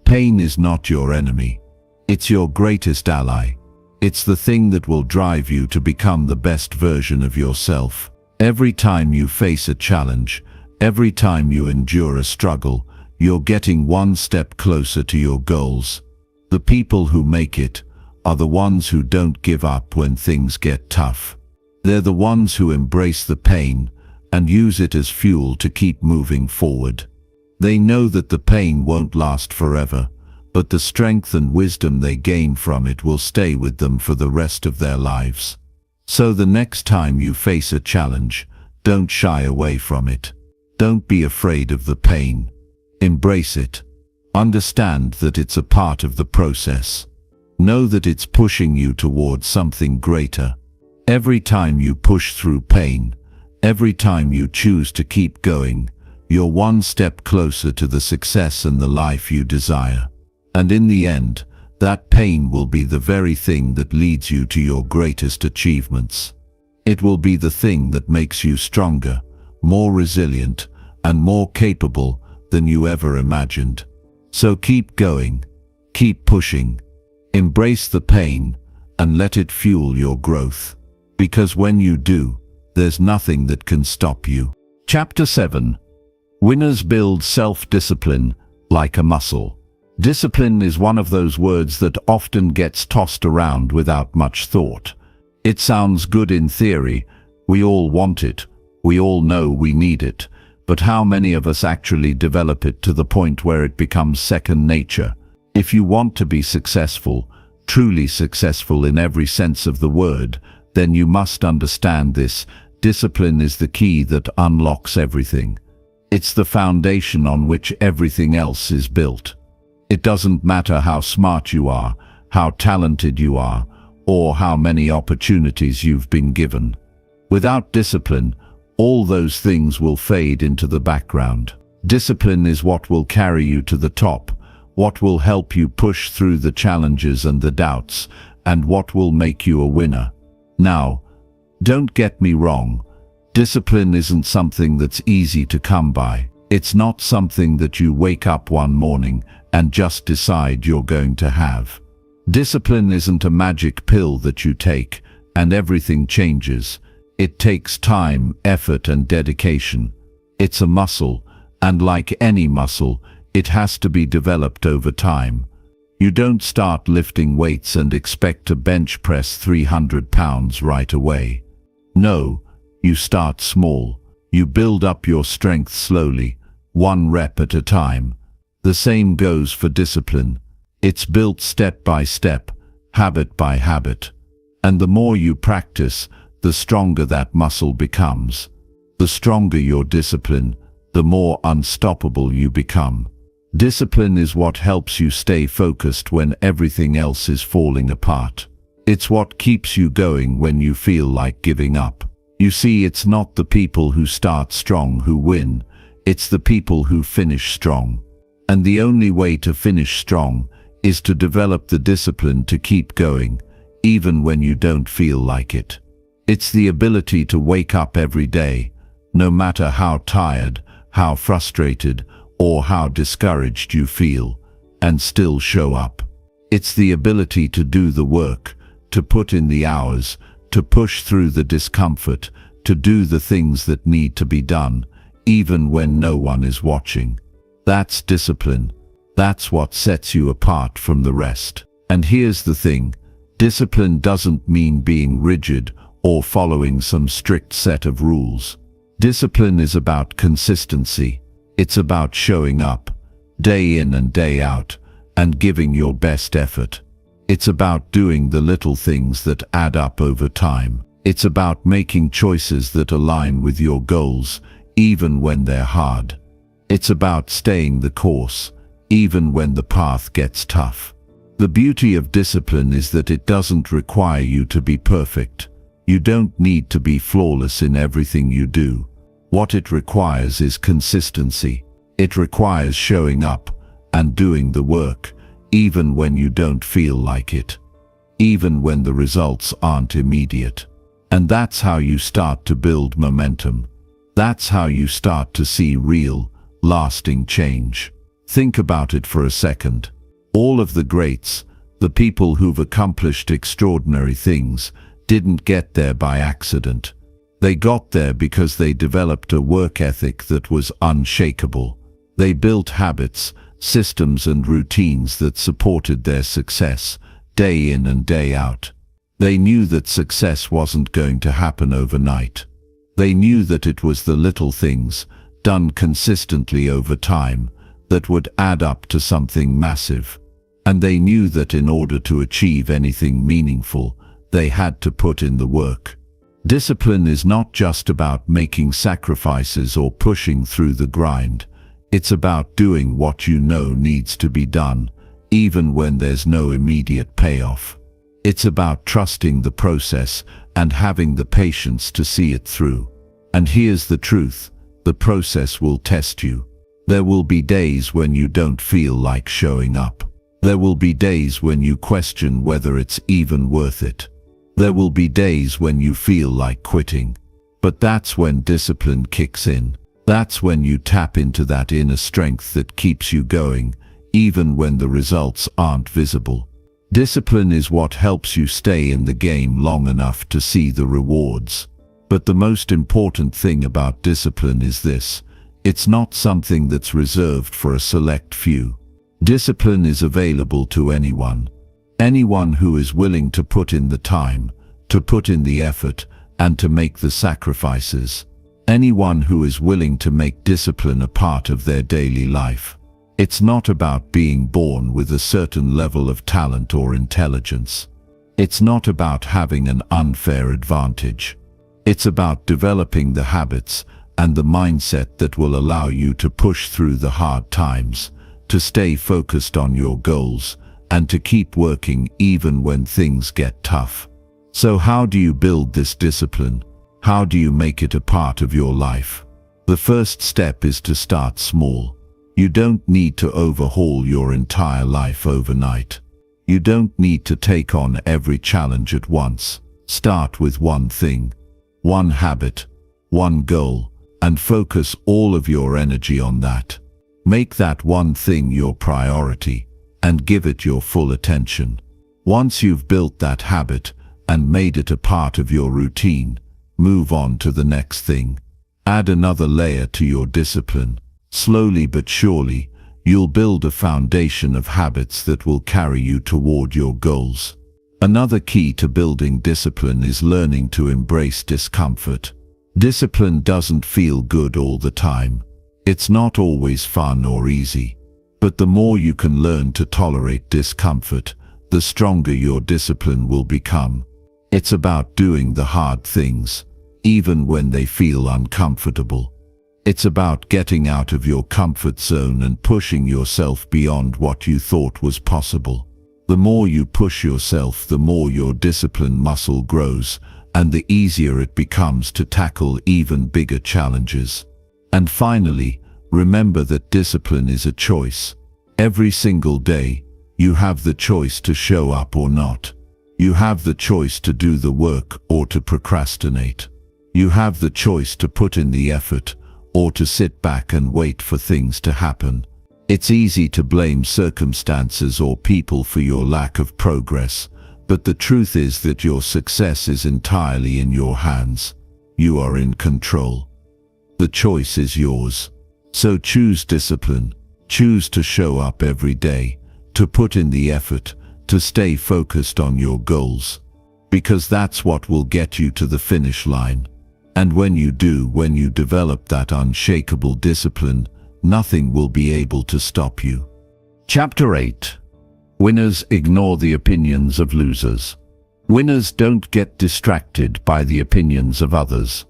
Pain is not your enemy. It's your greatest ally. It's the thing that will drive you to become the best version of yourself. Every time you face a challenge, every time you endure a struggle, you're getting one step closer to your goals. The people who make it are the ones who don't give up when things get tough. They're the ones who embrace the pain and use it as fuel to keep moving forward. They know that the pain won't last forever, but the strength and wisdom they gain from it will stay with them for the rest of their lives. So the next time you face a challenge, don't shy away from it. Don't be afraid of the pain. Embrace it. Understand that it's a part of the process. Know that it's pushing you towards something greater. Every time you push through pain, every time you choose to keep going, you're one step closer to the success and the life you desire. And in the end, that pain will be the very thing that leads you to your greatest achievements. It will be the thing that makes you stronger, more resilient, and more capable than you ever imagined. So keep going, keep pushing, embrace the pain, and let it fuel your growth. Because when you do, there's nothing that can stop you. Chapter 7. Winners build self-discipline like a muscle. Discipline is one of those words that often gets tossed around without much thought. It sounds good in theory. We all want it. We all know we need it. But how many of us actually develop it to the point where it becomes second nature? If you want to be successful, truly successful in every sense of the word, then you must understand this. Discipline is the key that unlocks everything. It's the foundation on which everything else is built. It doesn't matter how smart you are, how talented you are, or how many opportunities you've been given. Without discipline, all those things will fade into the background. Discipline is what will carry you to the top, what will help you push through the challenges and the doubts, and what will make you a winner. Now, don't get me wrong. Discipline isn't something that's easy to come by. It's not something that you wake up one morning and just decide you're going to have. Discipline isn't a magic pill that you take and everything changes. It takes time, effort, and dedication. It's a muscle, and like any muscle, it has to be developed over time. You don't start lifting weights and expect to bench press 300 pounds right away. No, you start small. You build up your strength slowly, one rep at a time. The same goes for discipline. It's built step by step, habit by habit. And the more you practice, the stronger that muscle becomes. The stronger your discipline, the more unstoppable you become. Discipline is what helps you stay focused when everything else is falling apart. It's what keeps you going when you feel like giving up. You see, it's not the people who start strong who win. It's the people who finish strong. And the only way to finish strong is to develop the discipline to keep going, even when you don't feel like it. It's the ability to wake up every day, no matter how tired, how frustrated, or how discouraged you feel, and still show up. It's the ability to do the work, to put in the hours, to push through the discomfort, to do the things that need to be done, even when no one is watching. That's discipline. That's what sets you apart from the rest. And here's the thing, discipline doesn't mean being rigid or following some strict set of rules. Discipline is about consistency. It's about showing up, day in and day out, and giving your best effort. It's about doing the little things that add up over time. It's about making choices that align with your goals, even when they're hard. It's about staying the course, even when the path gets tough. The beauty of discipline is that it doesn't require you to be perfect. You don't need to be flawless in everything you do. What it requires is consistency. It requires showing up and doing the work, even when you don't feel like it, even when the results aren't immediate. And that's how you start to build momentum. That's how you start to see real, lasting change. Think about it for a second. All of the greats, the people who've accomplished extraordinary things, didn't get there by accident. They got there because they developed a work ethic that was unshakable. They built habits, systems and routines that supported their success, day in and day out. They knew that success wasn't going to happen overnight. They knew that it was the little things, done consistently over time, that would add up to something massive. And they knew that in order to achieve anything meaningful, they had to put in the work. Discipline is not just about making sacrifices or pushing through the grind. It's about doing what you know needs to be done, even when there's no immediate payoff. It's about trusting the process and having the patience to see it through. And here's the truth, the process will test you. There will be days when you don't feel like showing up. There will be days when you question whether it's even worth it. There will be days when you feel like quitting. But that's when discipline kicks in. That's when you tap into that inner strength that keeps you going, even when the results aren't visible. Discipline is what helps you stay in the game long enough to see the rewards. But the most important thing about discipline is this: it's not something that's reserved for a select few. Discipline is available to anyone. Anyone who is willing to put in the time, to put in the effort, and to make the sacrifices. Anyone who is willing to make discipline a part of their daily life. It's not about being born with a certain level of talent or intelligence. It's not about having an unfair advantage. It's about developing the habits and the mindset that will allow you to push through the hard times, to stay focused on your goals, and to keep working even when things get tough. So how do you build this discipline? How do you make it a part of your life? The first step is to start small. You don't need to overhaul your entire life overnight. You don't need to take on every challenge at once. Start with one thing, one habit, one goal, and focus all of your energy on that. Make that one thing your priority and give it your full attention. Once you've built that habit and made it a part of your routine, move on to the next thing. Add another layer to your discipline. Slowly but surely, you'll build a foundation of habits that will carry you toward your goals. Another key to building discipline is learning to embrace discomfort. Discipline doesn't feel good all the time. It's not always fun or easy. But the more you can learn to tolerate discomfort, the stronger your discipline will become. It's about doing the hard things, even when they feel uncomfortable. It's about getting out of your comfort zone and pushing yourself beyond what you thought was possible. The more you push yourself, the more your discipline muscle grows, and the easier it becomes to tackle even bigger challenges. And finally, remember that discipline is a choice. Every single day, you have the choice to show up or not. You have the choice to do the work or to procrastinate. You have the choice to put in the effort or to sit back and wait for things to happen. It's easy to blame circumstances or people for your lack of progress, but the truth is that your success is entirely in your hands. You are in control. The choice is yours. So choose discipline. Choose to show up every day, to put in the effort, to stay focused on your goals. Because that's what will get you to the finish line. And when you do, when you develop that unshakable discipline, nothing will be able to stop you. Chapter 8. Winners ignore the opinions of losers. Winners don't get distracted by the opinions of others.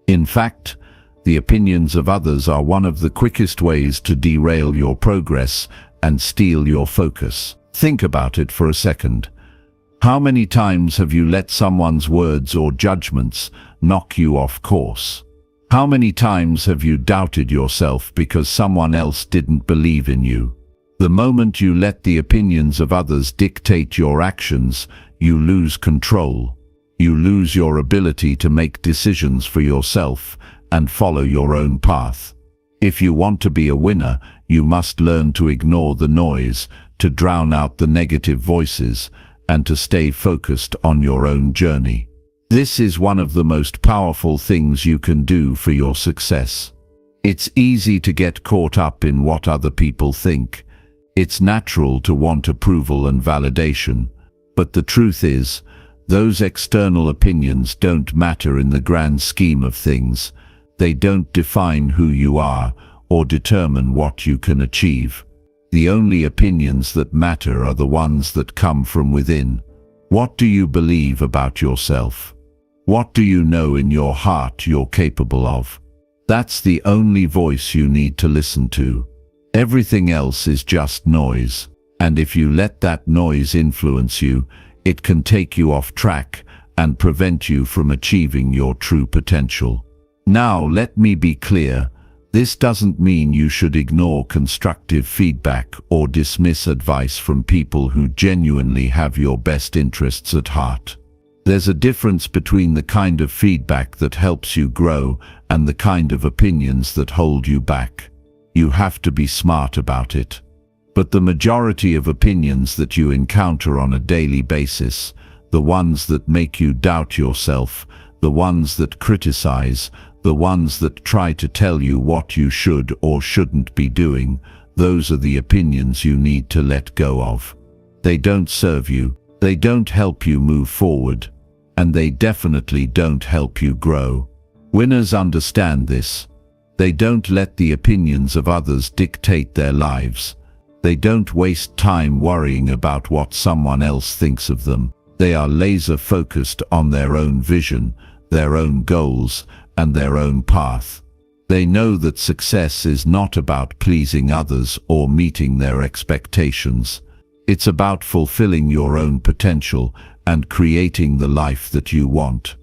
In fact, the opinions of others are one of the quickest ways to derail your progress and steal your focus. Think about it for a second. How many times have you let someone's words or judgments knock you off course? How many times have you doubted yourself because someone else didn't believe in you? The moment you let the opinions of others dictate your actions, you lose control. You lose your ability to make decisions for yourself and follow your own path. If you want to be a winner, you must learn to ignore the noise, to drown out the negative voices, and to stay focused on your own journey. This is one of the most powerful things you can do for your success. It's easy to get caught up in what other people think. It's natural to want approval and validation. But the truth is, those external opinions don't matter in the grand scheme of things. They don't define who you are or determine what you can achieve. The only opinions that matter are the ones that come from within. What do you believe about yourself? What do you know in your heart you're capable of? That's the only voice you need to listen to. Everything else is just noise, and if you let that noise influence you, it can take you off track and prevent you from achieving your true potential. Now, let me be clear. This doesn't mean you should ignore constructive feedback or dismiss advice from people who genuinely have your best interests at heart. There's a difference between the kind of feedback that helps you grow and the kind of opinions that hold you back. You have to be smart about it. But the majority of opinions that you encounter on a daily basis, the ones that make you doubt yourself, the ones that criticize, the ones that try to tell you what you should or shouldn't be doing, those are the opinions you need to let go of. They don't serve you, they don't help you move forward, and they definitely don't help you grow. Winners understand this. They don't let the opinions of others dictate their lives. They don't waste time worrying about what someone else thinks of them. They are laser-focused on their own vision, their own goals, and their own path. They know that success is not about pleasing others or meeting their expectations. It's about fulfilling your own potential and creating the life that you want.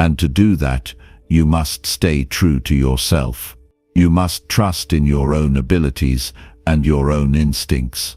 And to do that, you must stay true to yourself. You must trust in your own abilities and your own instincts.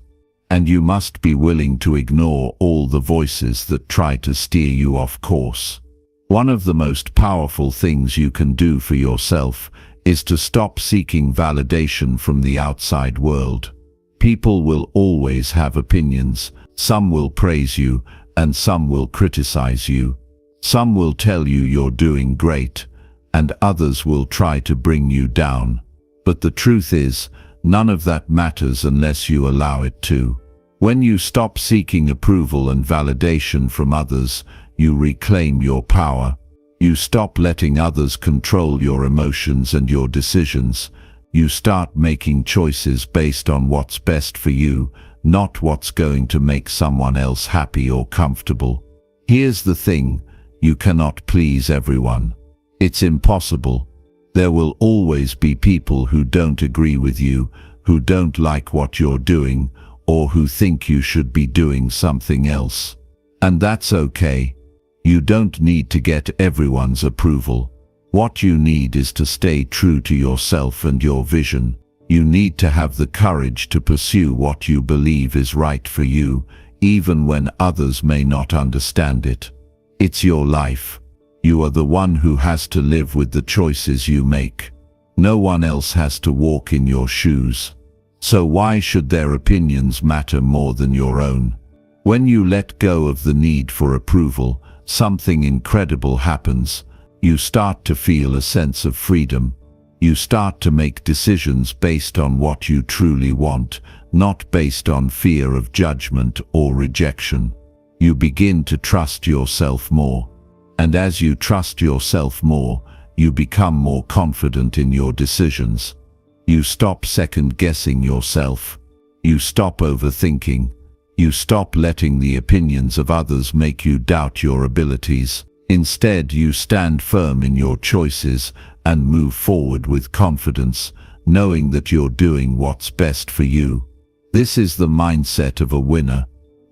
And you must be willing to ignore all the voices that try to steer you off course. One of the most powerful things you can do for yourself is to stop seeking validation from the outside world. People will always have opinions. Some will praise you, and some will criticize you. Some will tell you you're doing great, and others will try to bring you down. But the truth is, none of that matters unless you allow it to. When you stop seeking approval and validation from others, you reclaim your power. You stop letting others control your emotions and your decisions. You start making choices based on what's best for you, not what's going to make someone else happy or comfortable. Here's the thing, you cannot please everyone. It's impossible. There will always be people who don't agree with you, who don't like what you're doing, or who think you should be doing something else. And that's okay. You don't need to get everyone's approval. What you need is to stay true to yourself and your vision. You need to have the courage to pursue what you believe is right for you, even when others may not understand it. It's your life. You are the one who has to live with the choices you make. No one else has to walk in your shoes. So why should their opinions matter more than your own? When you let go of the need for approval, something incredible happens. You start to feel a sense of freedom. You start to make decisions based on what you truly want, not based on fear of judgment or rejection. You begin to trust yourself more. And as you trust yourself more, you become more confident in your decisions. You stop second-guessing yourself. You stop overthinking. You stop letting the opinions of others make you doubt your abilities. Instead, you stand firm in your choices and move forward with confidence, knowing that you're doing what's best for you. This is the mindset of a winner.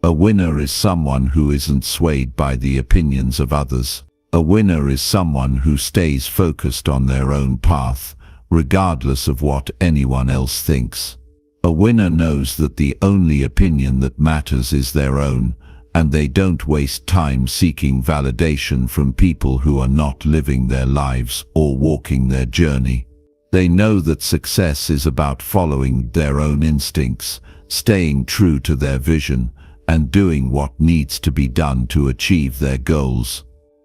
A winner is someone who isn't swayed by the opinions of others. A winner is someone who stays focused on their own path, regardless of what anyone else thinks. A winner knows that the only opinion that matters is their own, and they don't waste time seeking validation from people who are not living their lives or walking their journey. They know that success is about following their own instincts, staying true to their vision, and doing what needs to be done to achieve their goals.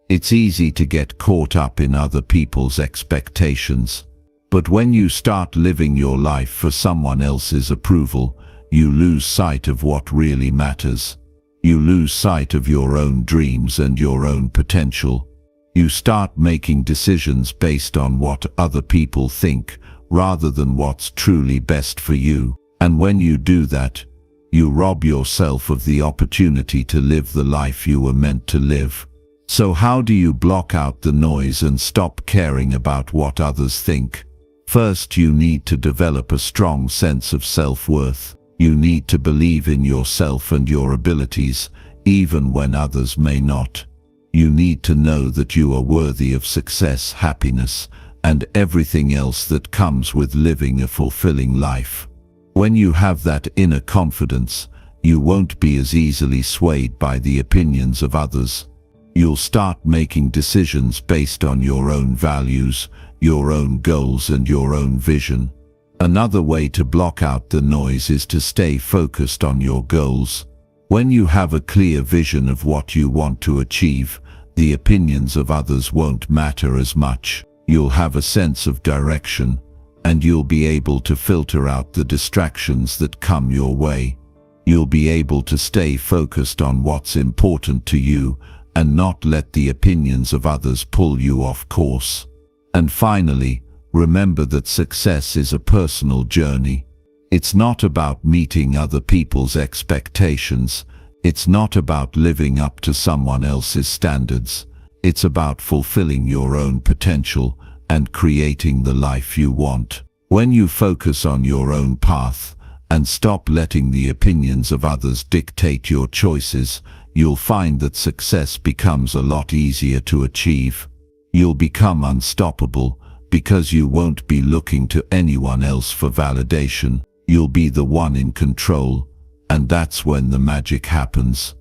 It's easy to get caught up in other people's expectations. But when you start living your life for someone else's approval, you lose sight of what really matters. You lose sight of your own dreams and your own potential. You start making decisions based on what other people think, rather than what's truly best for you. And when you do that, you rob yourself of the opportunity to live the life you were meant to live. So how do you block out the noise and stop caring about what others think? First, you need to develop a strong sense of self-worth. You need to believe in yourself and your abilities, even when others may not. You need to know that you are worthy of success, happiness, and everything else that comes with living a fulfilling life. When you have that inner confidence, you won't be as easily swayed by the opinions of others. You'll start making decisions based on your own values, your own goals, and your own vision. Another way to block out the noise is to stay focused on your goals. When you have a clear vision of what you want to achieve, the opinions of others won't matter as much. You'll have a sense of direction, and you'll be able to filter out the distractions that come your way. You'll be able to stay focused on what's important to you and not let the opinions of others pull you off course. And finally, remember that success is a personal journey. It's not about meeting other people's expectations. It's not about living up to someone else's standards. It's about fulfilling your own potential and creating the life you want. When you focus on your own path and stop letting the opinions of others dictate your choices, you'll find that success becomes a lot easier to achieve. You'll become unstoppable because you won't be looking to anyone else for validation. You'll be the one in control, and that's when the magic happens.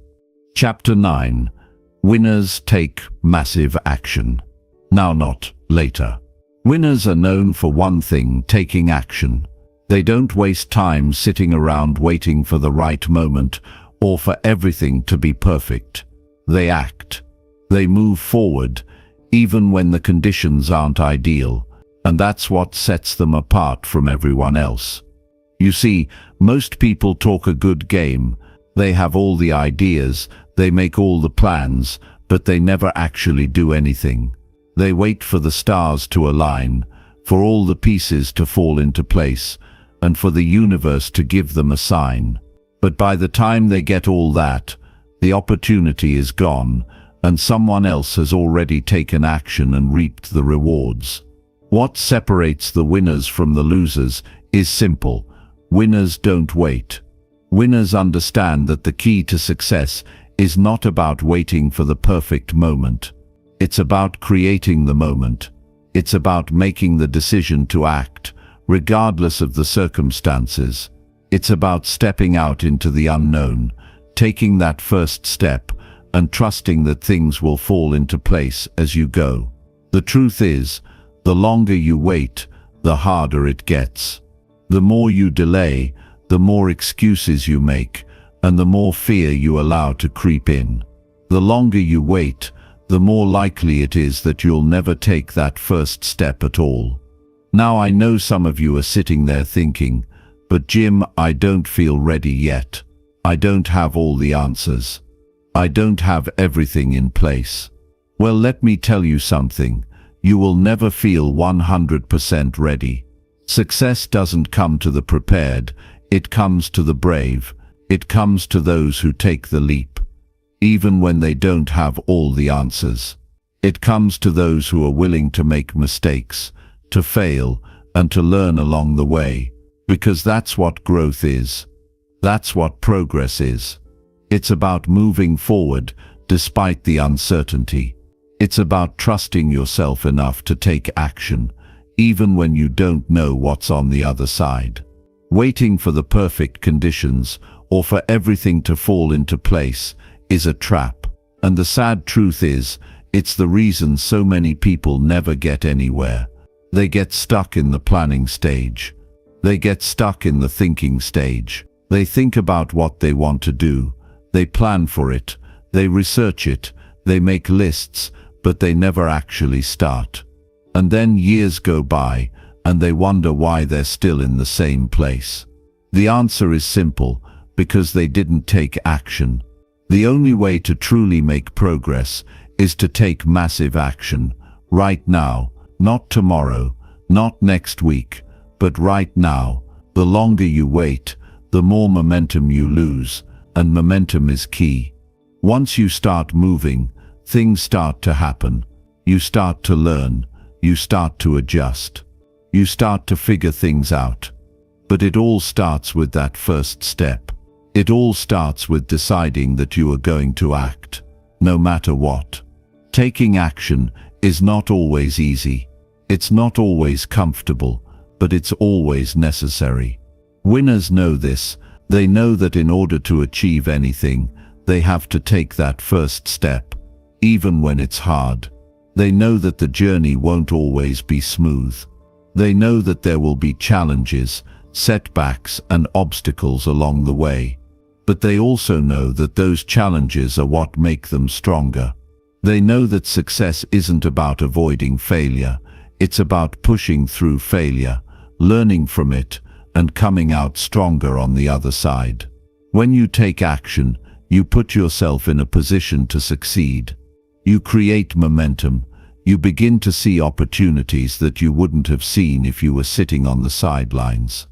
Chapter 9. Winners take massive action. Now, not later. Winners are known for one thing: taking action. They don't waste time sitting around waiting for the right moment or for everything to be perfect. They act. They move forward, even when the conditions aren't ideal, and that's what sets them apart from everyone else. You see, most people talk a good game. They have all the ideas, they make all the plans, but they never actually do anything. They wait for the stars to align, for all the pieces to fall into place, and for the universe to give them a sign. But by the time they get all that, the opportunity is gone, and someone else has already taken action and reaped the rewards. What separates the winners from the losers is simple. Winners don't wait. Winners understand that the key to success is not about waiting for the perfect moment. It's about creating the moment. It's about making the decision to act, regardless of the circumstances. It's about stepping out into the unknown, taking that first step, and trusting that things will fall into place as you go. The truth is, the longer you wait, the harder it gets. The more you delay, the more excuses you make, and the more fear you allow to creep in. The longer you wait, the more likely it is that you'll never take that first step at all. Now, I know some of you are sitting there thinking, "But Jim, I don't feel ready yet. I don't have all the answers. I don't have everything in place." Well, let me tell you something. You will never feel 100% ready. Success doesn't come to the prepared, it comes to the brave. It comes to those who take the leap, even when they don't have all the answers. It comes to those who are willing to make mistakes, to fail, and to learn along the way, because that's what growth is. That's what progress is. It's about moving forward despite the uncertainty. It's about trusting yourself enough to take action, even when you don't know what's on the other side. Waiting for the perfect conditions or for everything to fall into place is a trap. And the sad truth is, it's the reason so many people never get anywhere. They get stuck in the planning stage. They get stuck in the thinking stage. They think about what they want to do. They plan for it. They research it. They make lists, but they never actually start. And then years go by, and they wonder why they're still in the same place. The answer is simple: because they didn't take action. The only way to truly make progress is to take massive action, right now, not tomorrow, not next week, but right now. The longer you wait, the more momentum you lose, and momentum is key. Once you start moving, things start to happen. You start to learn, you start to adjust, you start to figure things out. But it all starts with that first step. It all starts with deciding that you are going to act, no matter what. Taking action is not always easy. It's not always comfortable, but it's always necessary. Winners know this. They know that in order to achieve anything, they have to take that first step, even when it's hard. They know that the journey won't always be smooth. They know that there will be challenges, setbacks, and obstacles along the way. But they also know that those challenges are what make them stronger. They know that success isn't about avoiding failure. It's about pushing through failure, learning from it, and coming out stronger on the other side. When you take action, you put yourself in a position to succeed. You create momentum. You begin to see opportunities that you wouldn't have seen if you were sitting on the sidelines.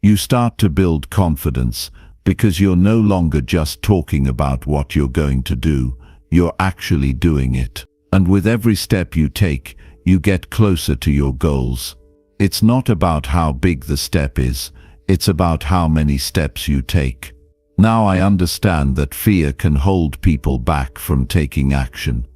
You start to build confidence because you're no longer just talking about what you're going to do, you're actually doing it. And with every step you take, you get closer to your goals. It's not about how big the step is, it's about how many steps you take. Now I understand that fear can hold people back from taking action.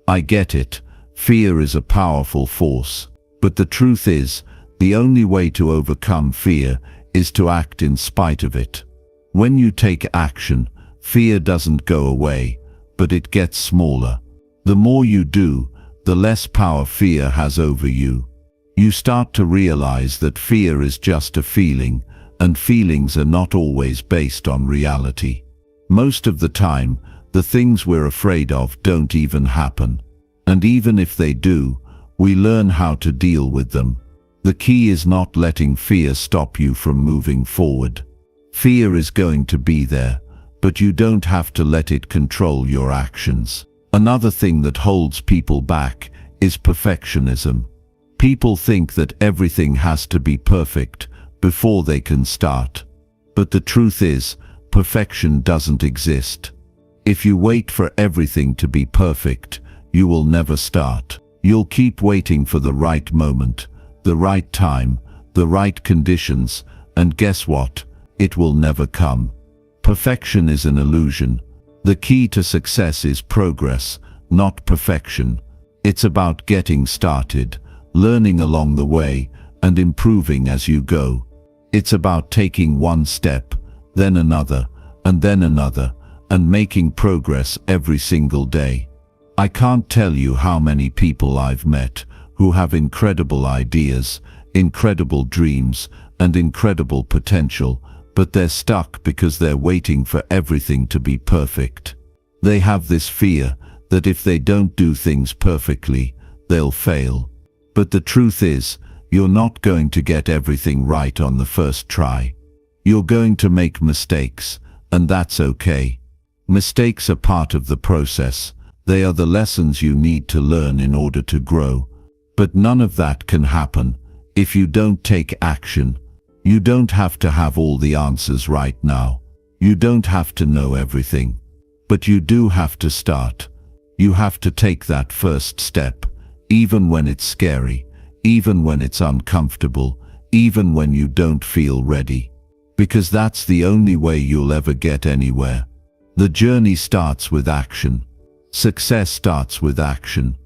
I get it. Fear is a powerful force. But the truth is, the only way to overcome fear is to act in spite of it. When you take action, fear doesn't go away, but it gets smaller. The more you do, the less power fear has over you. You start to realize that fear is just a feeling, and feelings are not always based on reality. Most of the time, the things we're afraid of don't even happen. And even if they do, we learn how to deal with them. The key is not letting fear stop you from moving forward. Fear is going to be there, but you don't have to let it control your actions. Another thing that holds people back is perfectionism. People think that everything has to be perfect before they can start. But the truth is, perfection doesn't exist. If you wait for everything to be perfect, you will never start. You'll keep waiting for the right moment, the right time, the right conditions, and guess what? It will never come. Perfection is an illusion. The key to success is progress, not perfection. It's about getting started, learning along the way, and improving as you go. It's about taking one step, then another, and making progress every single day. I can't tell you how many people I've met who have incredible ideas, incredible dreams, and incredible potential, but they're stuck because they're waiting for everything to be perfect. They have this fear that if they don't do things perfectly, they'll fail. But the truth is, you're not going to get everything right on the first try. You're going to make mistakes, and that's okay. Mistakes are part of the process. They are the lessons you need to learn in order to grow. But none of that can happen if you don't take action. You don't have to have all the answers right now. You don't have to know everything. But you do have to start. You have to take that first step, even when it's scary, even when it's uncomfortable, even when you don't feel ready. Because that's the only way you'll ever get anywhere. The journey starts with action. Success starts with action.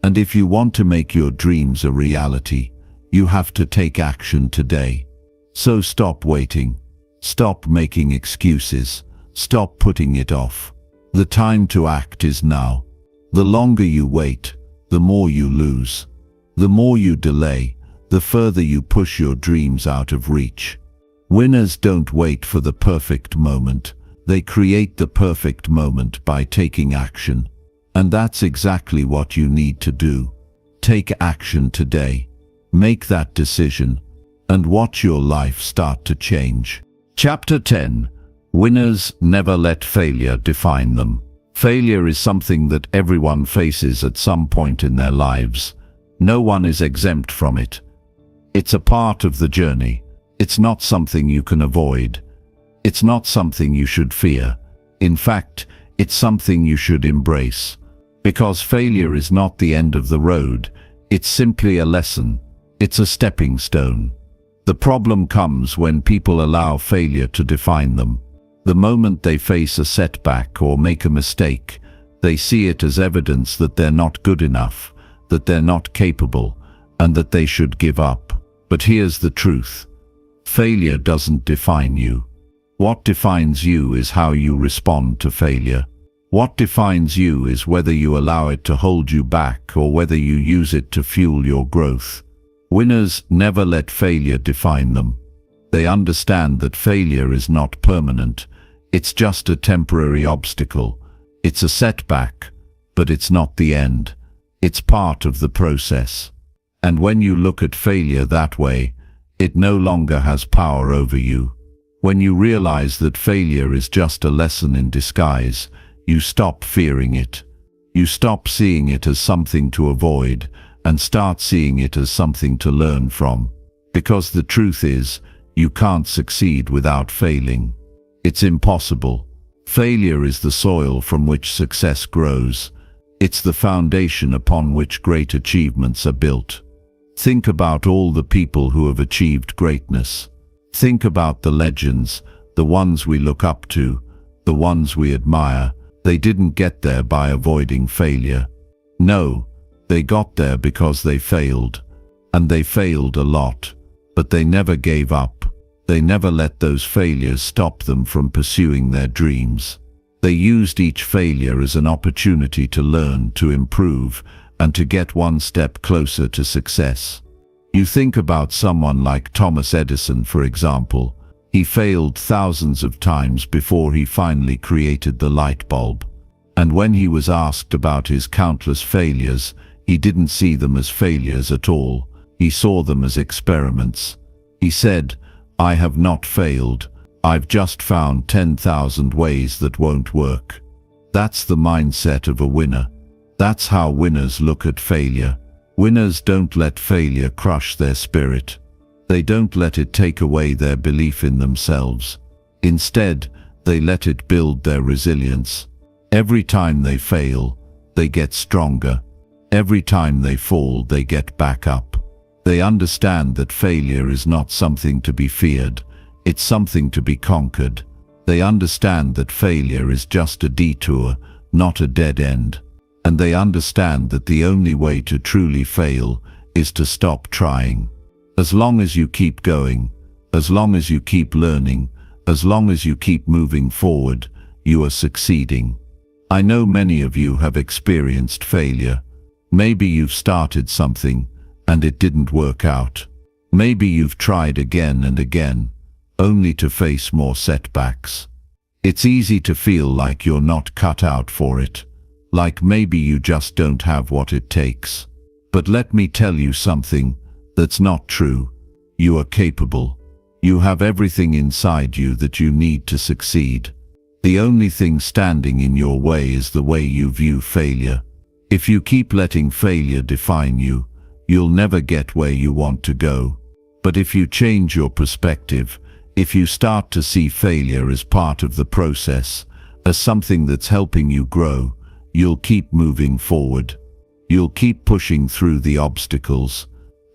And if you want to make your dreams a reality, you have to take action today. So stop waiting. Stop making excuses. Stop putting it off. The time to act is now. The longer you wait, the more you lose. The more you delay, the further you push your dreams out of reach. Winners don't wait for the perfect moment. They create the perfect moment by taking action. And that's exactly what you need to do. Take action today. Make that decision, and watch your life start to change. Chapter 10. Winners never let failure define them. Failure is something that everyone faces at some point in their lives. No one is exempt from it. It's a part of the journey. It's not something you can avoid. It's not something you should fear. In fact, it's something you should embrace. Because failure is not the end of the road. It's simply a lesson. It's a stepping stone. The problem comes when people allow failure to define them. The moment they face a setback or make a mistake, they see it as evidence that they're not good enough, that they're not capable, and that they should give up. But here's the truth. Failure doesn't define you. What defines you is how you respond to failure. What defines you is whether you allow it to hold you back or whether you use it to fuel your growth. Winners never let failure define them. They understand that failure is not permanent. It's just a temporary obstacle. It's a setback, but it's not the end. It's part of the process. And when you look at failure that way, It no longer has power over you. When you realize that failure is just a lesson in disguise, you stop fearing it. You stop seeing it as something to avoid and start seeing it as something to learn from. Because the truth is, you can't succeed without failing. It's impossible. Failure is the soil from which success grows. It's the foundation upon which great achievements are built. Think about all the people who have achieved greatness. Think about the legends, the ones we look up to, the ones we admire. They didn't get there by avoiding failure. No, they got there because they failed. And they failed a lot. But they never gave up. They never let those failures stop them from pursuing their dreams. They used each failure as an opportunity to learn, to improve, and to get one step closer to success. You think about someone like Thomas Edison, for example. He failed thousands of times before he finally created the light bulb. And when he was asked about his countless failures, he didn't see them as failures at all. He saw them as experiments. He said, "I have not failed. I've just found 10,000 ways that won't work." That's the mindset of a winner. That's how winners look at failure. Winners don't let failure crush their spirit. They don't let it take away their belief in themselves. Instead, they let it build their resilience. Every time they fail, they get stronger. Every time they fall, they get back up. They understand that failure is not something to be feared. It's something to be conquered. They understand that failure is just a detour, not a dead end. And they understand that the only way to truly fail is to stop trying. As long as you keep going, as long as you keep learning, as long as you keep moving forward, you are succeeding. I know many of you have experienced failure. Maybe you've started something and it didn't work out. Maybe you've tried again and again, only to face more setbacks. It's easy to feel like you're not cut out for it, like maybe you just don't have what it takes. But let me tell you something, that's not true. You are capable. You have everything inside you that you need to succeed. The only thing standing in your way is the way you view failure. If you keep letting failure define you, you'll never get where you want to go. But if you change your perspective, if you start to see failure as part of the process, as something that's helping you grow, you'll keep moving forward. You'll keep pushing through the obstacles,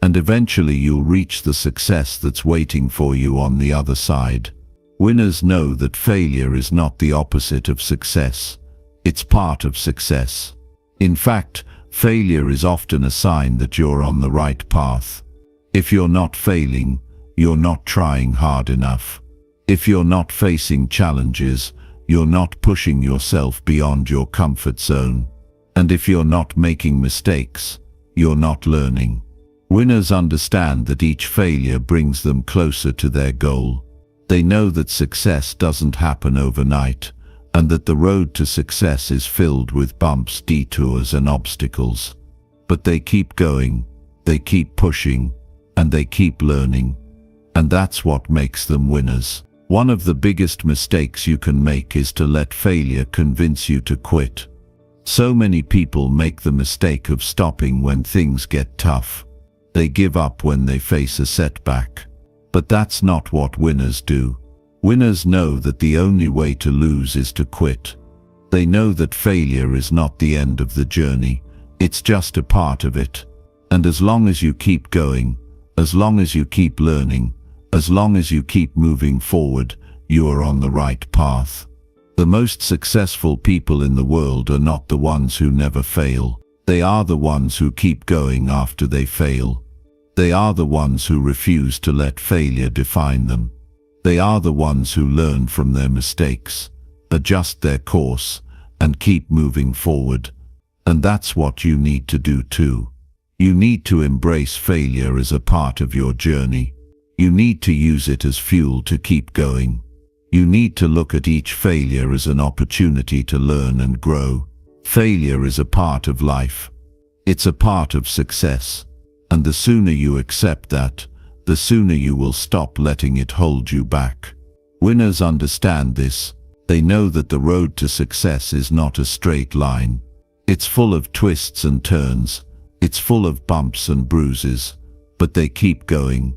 and eventually you'll reach the success that's waiting for you on the other side. Winners know that failure is not the opposite of success. It's part of success. In fact, failure is often a sign that you're on the right path. If you're not failing, you're not trying hard enough. If you're not facing challenges, you're not pushing yourself beyond your comfort zone. And if you're not making mistakes, you're not learning. Winners understand that each failure brings them closer to their goal. They know that success doesn't happen overnight, and that the road to success is filled with bumps, detours, and obstacles. But they keep going, they keep pushing, and they keep learning. And that's what makes them winners. One of the biggest mistakes you can make is to let failure convince you to quit. So many people make the mistake of stopping when things get tough. They give up when they face a setback. But that's not what winners do. Winners know that the only way to lose is to quit. They know that failure is not the end of the journey. It's just a part of it. And as long as you keep going, as long as you keep learning, as long as you keep moving forward, you are on the right path. The most successful people in the world are not the ones who never fail. They are the ones who keep going after they fail. They are the ones who refuse to let failure define them. They are the ones who learn from their mistakes, adjust their course, and keep moving forward. And that's what you need to do too. You need to embrace failure as a part of your journey. You need to use it as fuel to keep going. You need to look at each failure as an opportunity to learn and grow. Failure is a part of life. It's a part of success. And the sooner you accept that, the sooner you will stop letting it hold you back. Winners understand this. They know that the road to success is not a straight line. It's full of twists and turns. It's full of bumps and bruises. But they keep going.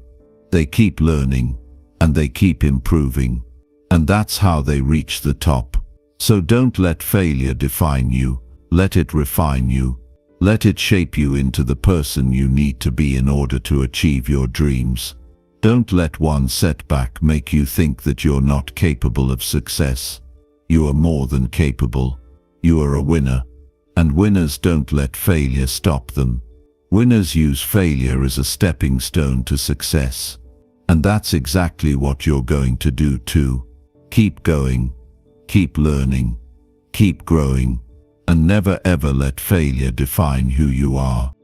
They keep learning. And they keep improving. And that's how they reach the top. So don't let failure define you. Let it refine you. Let it shape you into the person you need to be in order to achieve your dreams. Don't let one setback make you think that you're not capable of success. You are more than capable. You are a winner. And winners don't let failure stop them. Winners use failure as a stepping stone to success. And that's exactly what you're going to do too. Keep going. Keep learning. Keep growing. And never ever let failure define who you are.